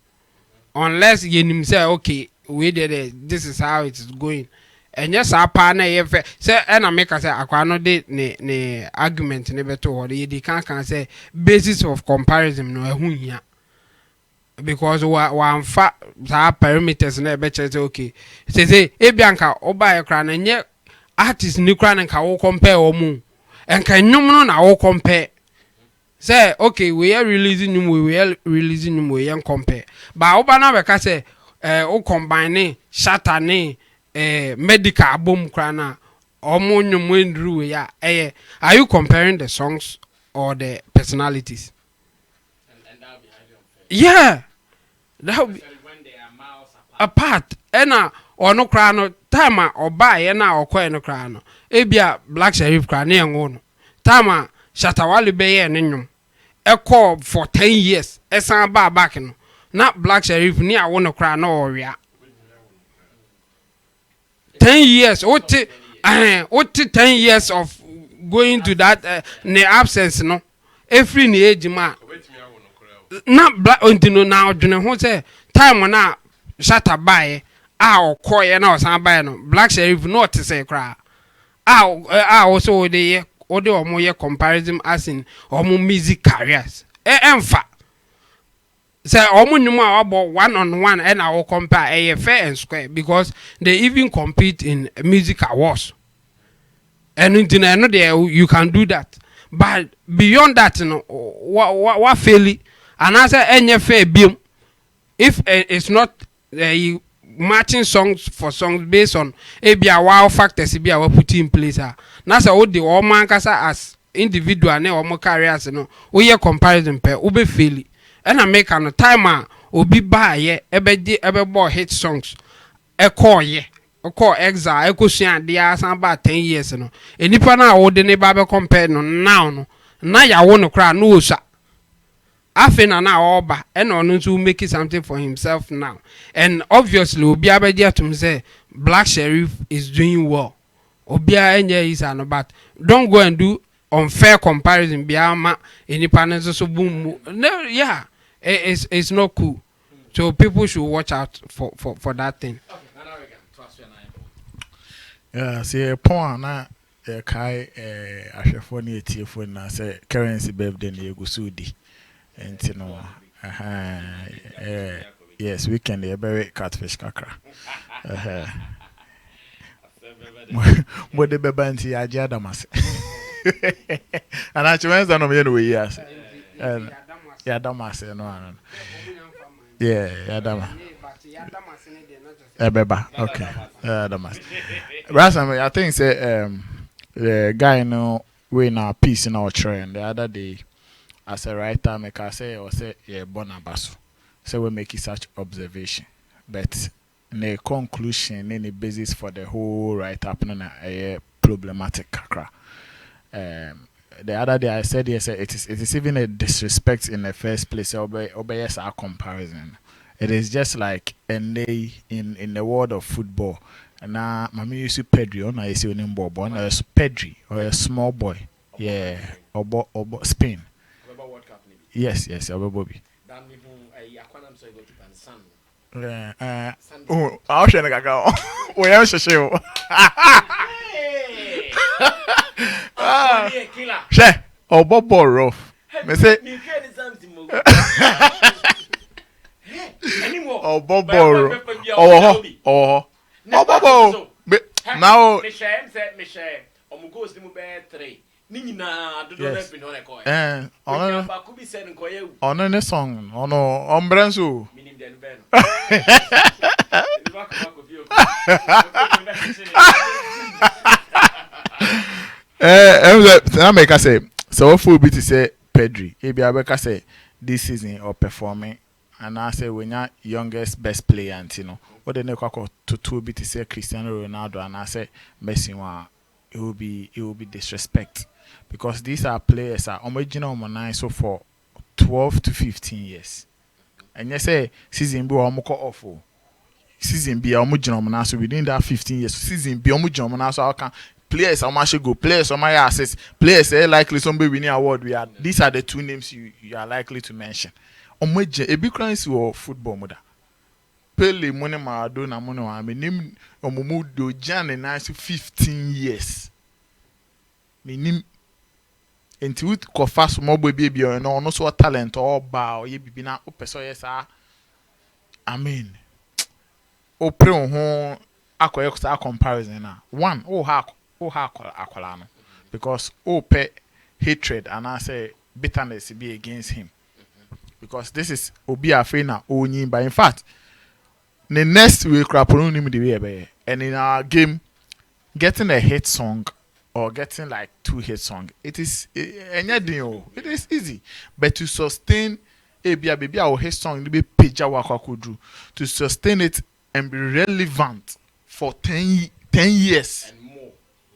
unless you say okay we did it, this is how it is going and yes our partner say and I make us say akwa no de ne argument ne beto or they can say basis of comparison no ehun hia because one fat parameters na be say okay say ebianka oba e kra na nye artist ni kra na ka wo compare omu enka nyum no na wo compare say okay we are releasing nyum we yan compare ba oba na be ka say o combine Shatta ne medical album kra na omu nyum endru we ya are you comparing the songs or the personalities? Yeah, that would be when they are miles apart. Ena ono kra no time or buy na okwa no kra no. Ebia Black Sherif kra na enwo no. Time Shatta Wale be ye nenwum. E call for 10 years. Esan ba back no. Na Black Sherif ni awo no kra no oria. 10 years. What 10 years of going to that ne absence no. Every ni age ma. Na black ontino na odwene ho say time na Shatta buy okoye na osan buy no Black Sherif not say kra also de omo ye comparison as in omo music careers emfa say omo nyum a obo 1-on-1 and I will compare fair and square because they even compete in music awards and intino there you can do that but beyond that what fairly. And as any fair beam, if it's not matching songs for songs based on a wow factors, be our put in place. That's all the all man as individual and or more careers. No, we are comparison pair, ube fairly. And I make an timer or be by ever boy hit songs. A call ye, a call exile, echo shan the ass about 10 years. No, and if I now the neighbor compare no now, now ya want to cry no sir. Afina na oba and on to make something for himself now. And obviously Obia Bedia to say Black Sherif is doing well. Obia Enya is an but don't go and do unfair comparison Biama independence so boom. No, yeah. It's not cool. So people should watch out for that thing. Yeah, see a point na kai ashefoni etiefo na say currency birthday na egusudi. And you know, yes, weekend they bury catfish kakra. But the babanti aja damas. And I chance on me anyway, yes. Yeah, damas, no. Yeah, damas. Beba, okay. Damas. Rasam, I think say the guy no we na peace in our train the other day. As a writer, make I say or say yeah, bonabasu. So we make such observation, but the conclusion, any basis for the whole write up, no, problematic. The other day I said yes, it is even a disrespect in the first place. Obey our comparison. It is just like in the world of football. And now, Mami used to Pedri, or I see him Bobo, or Pedri, or a small boy, yeah, or Spain. Yes, Bobby. I'll share the go. We are Shay. Shay, or Bobo rough. Me say, oh, Bobo, oh, Bobo. Now, on a song, on Branzo. I make us say, so full bit to say Pedri, Abeka say this season or performing, and I say when your youngest best player, and you know, what the neck to 2 bit to say Cristiano Ronaldo, and I say Messi, it will be disrespect. Because these are players are original money so for 12 to 15 years. And you say season be omoko awful. Season be original money so within that 15 years. Season be original money so how can players how much go players on my assets players likely somebody winning award we are. These are the two names you are likely to mention. Omoje a big currency or football mother. Pele money Maradona money I mean omumu do Jan and nice 15 years. Minim enti with kofa small baby no so talent or ba or ye bibi na opeso yes I mean, open home akoye comparison na. One, ha akola no. Because pay hatred and I say bitterness be against him. Because this is obi afei na onyin, but in fact, the next week craponu nim the way and in our game getting a hit song or getting like 2 hit song, it is easy, but to sustain a baby our hit song be page to sustain it and be relevant for 10 years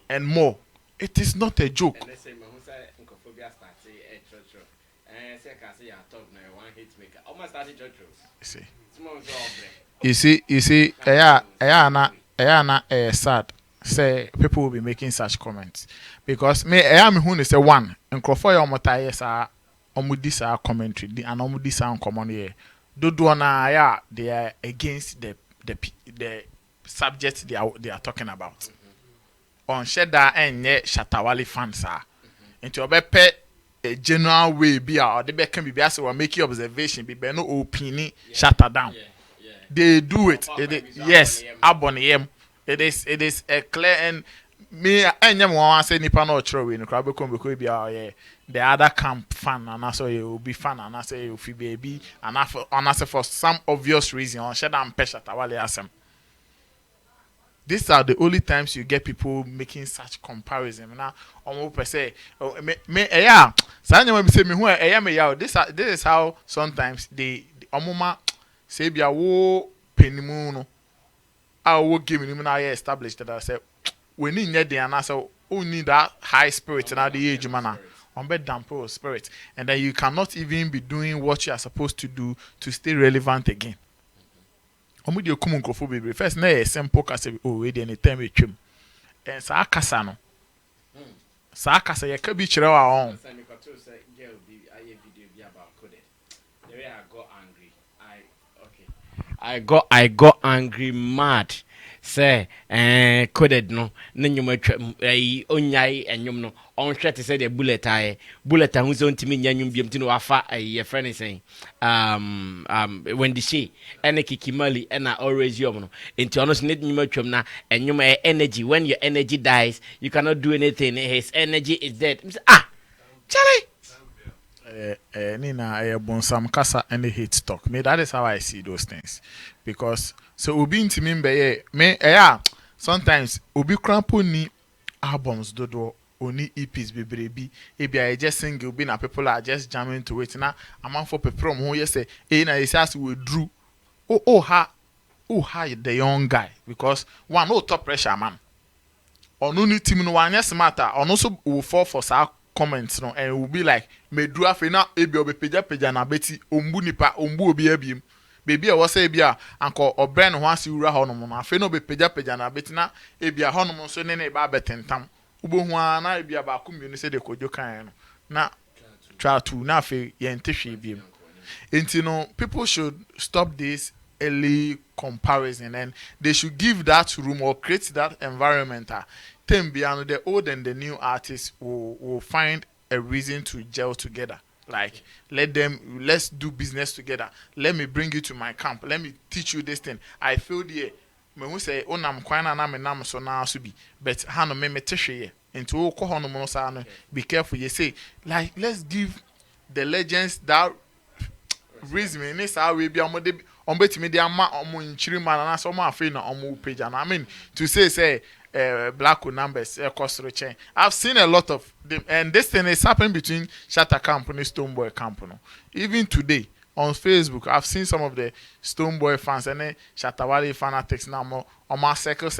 and more, it is not a joke. You see, sad. Say people will be making such comments because me, I am who say one and Crawford Omota yes are omudis commentary and omudis common here. Do na they are against the subject they are talking about. On Shatta and Shatta fans are into a a general way be or the can be as or make your observation be no opinion Shatta down. They do it. Yes, aboniem. It is a clear and me and say nipa no throw in crowd because be the other camp fan and I say you will be fan and I say you feel baby and I say for some obvious reason on Shatta and Shatta Wale asem. These are the only times you get people making such comparison. Now, almost say, me yeah. So I say me who me this is how sometimes the omuma say be a wo penimuno. I will give him now established that I said we need the and I say we need that high spirit and at the age man on bed damper spirit, and then you cannot even be doing what you are supposed to do to stay relevant again. Omu de kumu nkofo bebre first na simple kasa we dey anytime we twem and sa kasa no sa kasa ye ka bi kire wa on I got angry mad. Say, coded no, Nanyum onyai and yum no, on shut to say the bullet who's on to me, Yanyum Bimtino Afa, a friend is saying, Wendy Shay, and a kikimali, and I always yomono, into honest need muchum na, and you may energy. When your energy dies, you cannot do anything. His energy is dead. Charlie! Nina a bonsam kasa and hate talk. Me that is how I see those things. Because so obi intimi me sometimes obi crampo ni albums dodo oni EPs bebrebe ebi I just single be na people are just jamming to it na amount for people who you say na you say we drew ha the young guy because one no top pressure man onu ni team no one smarter onu so will fall for sa comments no and will be like me do afi na ebi obi peja na beti ombu nipa ombu obi abiem baby I was say bia anko obre no ho ase wura ho no no afi no be peja na beti na ebi a ho no so ne ne ba betentam ubo hu na ebi ba akomi no se de kojo kan no na try to na afi ye ntehwe biem enti no people should stop this early comparison and they should give that room or create that environment Tembiano, the old and the new artists will find a reason to gel together. Like, let's do business together. Let me bring you to my camp. Let me teach you this thing. I feel the me who say, oh, nam kwana na me nam so na so be, but hano me teshe into o ko hono mo sa no. Be careful. You say, like, let's give the legends that reason. Me say we be ombetimi de ama omo nchiri man na so mo afi na omo page. And I mean to say. Black numbers cost chain. I've seen a lot of them, and this thing is happening between Shatta camp and Stonebwoy camp. Even today on Facebook, I've seen some of the Stonebwoy fans and then Shatta Wale fanatics now on my circle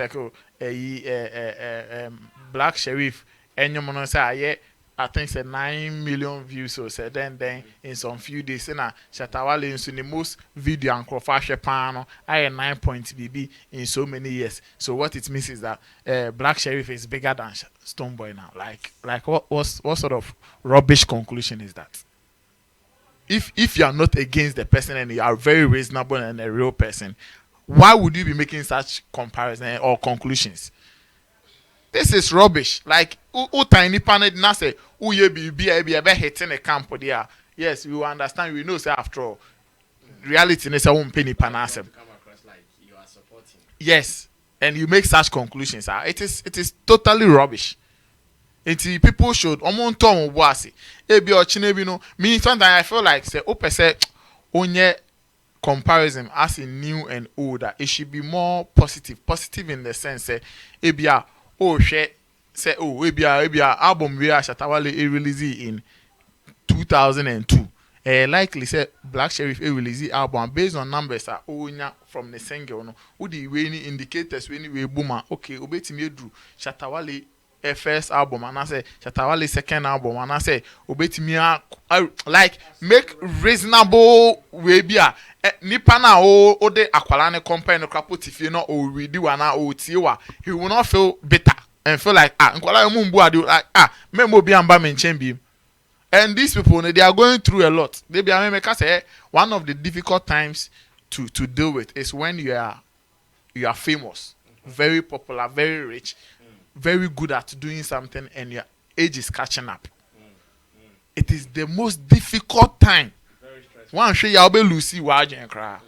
Black Sherif and you say I think it's 9 million views or so then in some few days na Shatta Wale in the most video and crofashe pano I 9 points BB in so many years. So what it means is that Black Sherif is bigger than Stonebwoy now. Like what sort of rubbish conclusion is that? If you are not against the person and you are very reasonable and a real person, why would you be making such comparison or conclusions? This is rubbish. Like, tiny panel na say, ye be hitting a camp there. Yes, we will understand. We know, say after all, reality is a one penny panasem. Yes, and you make such conclusions. It is totally rubbish. People should almost tell me meaning sometimes I feel like say onye comparison as in new and older, it should be more positive. Positive in the sense ebia say ebia album we Shatta Wale release in 2002. Likely say Black Sherif release album based on numbers from the single no. Who the any indicators when we boomer okay obetimi drew Shatta Wale first album and I say Shatta Wale second album and I say obetimi like make reasonable way bia nipa na o de akwala ne compare no crap tifie no o read one o tiewa he will not feel bitter and feel like nkwala mu mbu ade like memo bi amba me nchen bi. And these people, they are going through a lot. They be say one of the difficult times to deal with is when you are famous, very popular, very rich, very good at doing something, and your age is catching up. It is the most difficult time. One show you be Lucy and cry.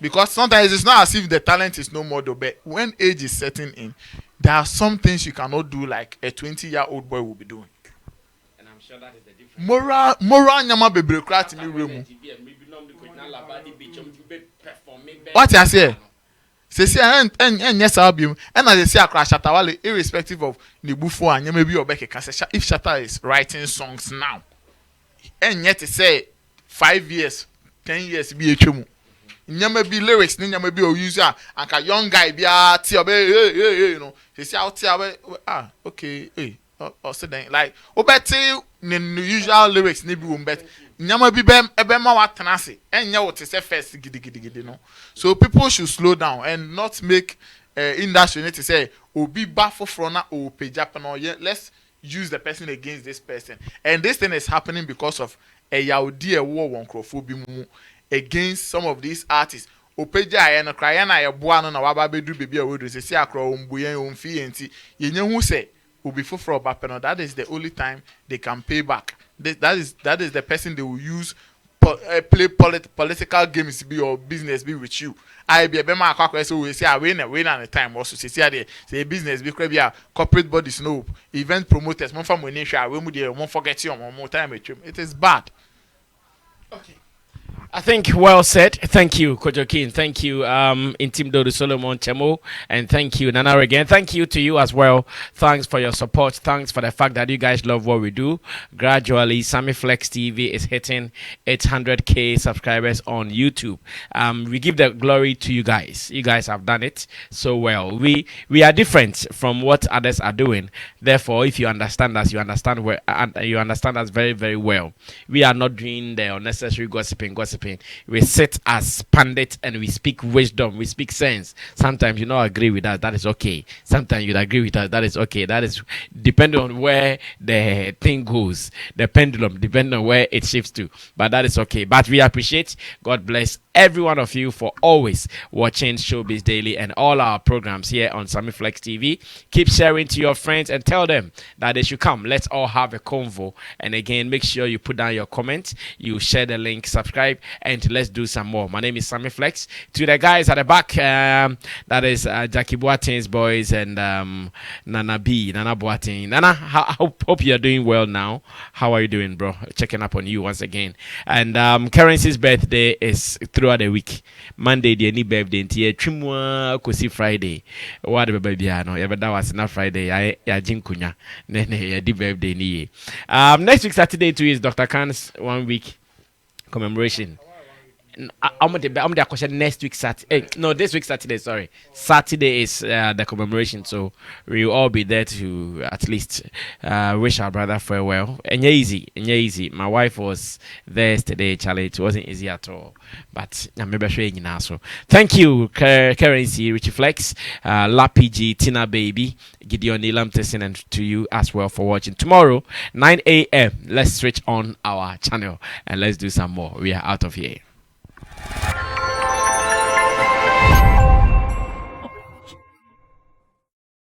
Because sometimes it's not as if the talent is no more, but when age is setting in, there are some things you cannot do like a 20-year-old boy will be doing. Sure that is the difference. Moral nyama bebre krat ni remu. What you say? Say en yes album and as say akra Shatta Wale irrespective of the bufo and nyama bi obeke ka say if Shatta is writing songs now and yet say 5 years 10 years bi etwemu nyama bi lyrics ni nyama bi o use anka young guy bi ti obe you know say out okay or say then like obeti the usual lyrics ni bi won bet nyama bi ebe ma watenase enye what say first gidi no. So people should slow down and not make industry need to say obi ba foforo na o pejapa no. Let's use the person against this person, and this thing is happening because of a yaudi a war one crofo mu against some of these artists. Opeja aye no cry na ye boa no na waba bedu bebi a wodu say akro ombuyen omfi enti yenye hu say obi foforo ba peno. That is the only time they can pay back. That is the person they will use play political games be or business be with you. I be a bema akwa so we say I win at the time also say business be crabia corporate bodies no event promoters mon fam we hwa we mu dey mon forget you more time it is bad. Okay. I think well said. Thank you, Kojokin. Thank you, Intim Dodo Solomon Chemo. And thank you, Nana again. Thank you to you as well. Thanks for your support. Thanks for the fact that you guys love what we do. Gradually, Sammy Flex TV is hitting 800K subscribers on YouTube. We give the glory to you guys. You guys have done it so well. We are different from what others are doing. Therefore, if you understand us, you understand us very, very well. We are not doing the unnecessary gossiping. We sit as pundits and we speak wisdom, we speak sense. Sometimes you don't agree with us, that is okay. Sometimes you agree with us, that is okay. That is depending on where the thing goes, the pendulum, depending on where it shifts to. But that is okay. But we appreciate, God bless every one of you for always watching Showbiz Daily and all our programs here on Sammy Flex TV. Keep sharing to your friends and tell them that they should come. Let's all have a convo. And again, make sure you put down your comment, you share the link, subscribe, and let's do some more. My name is Sammy Flex. To the guys at the back, that is Jackie Boateng's boys and Nana Boateng. Nana, hope you're doing well now. How are you doing, bro? Checking up on you once again. And Currency's birthday is throughout the week. Monday, the any birthday, until Trimwa Kosi Friday. What the baby? No, that was not Friday. I Jim Kunya. Then the birthday ni. Next week Saturday too is Dr. Khan's 1 week commemoration. I'm the question next week Saturday. No, this week Saturday. Sorry, Saturday is the commemoration, so we will all be there to at least wish our brother farewell. And easy. My wife was there yesterday, Charlie. It wasn't easy at all, but I'm maybe showing you now. So thank you, Currency, Richie Flex, Lapg, Tina Baby, Gideon Nilam Tessin, and to you as well for watching. Tomorrow, 9 a.m. Let's switch on our channel and let's do some more. We are out of here.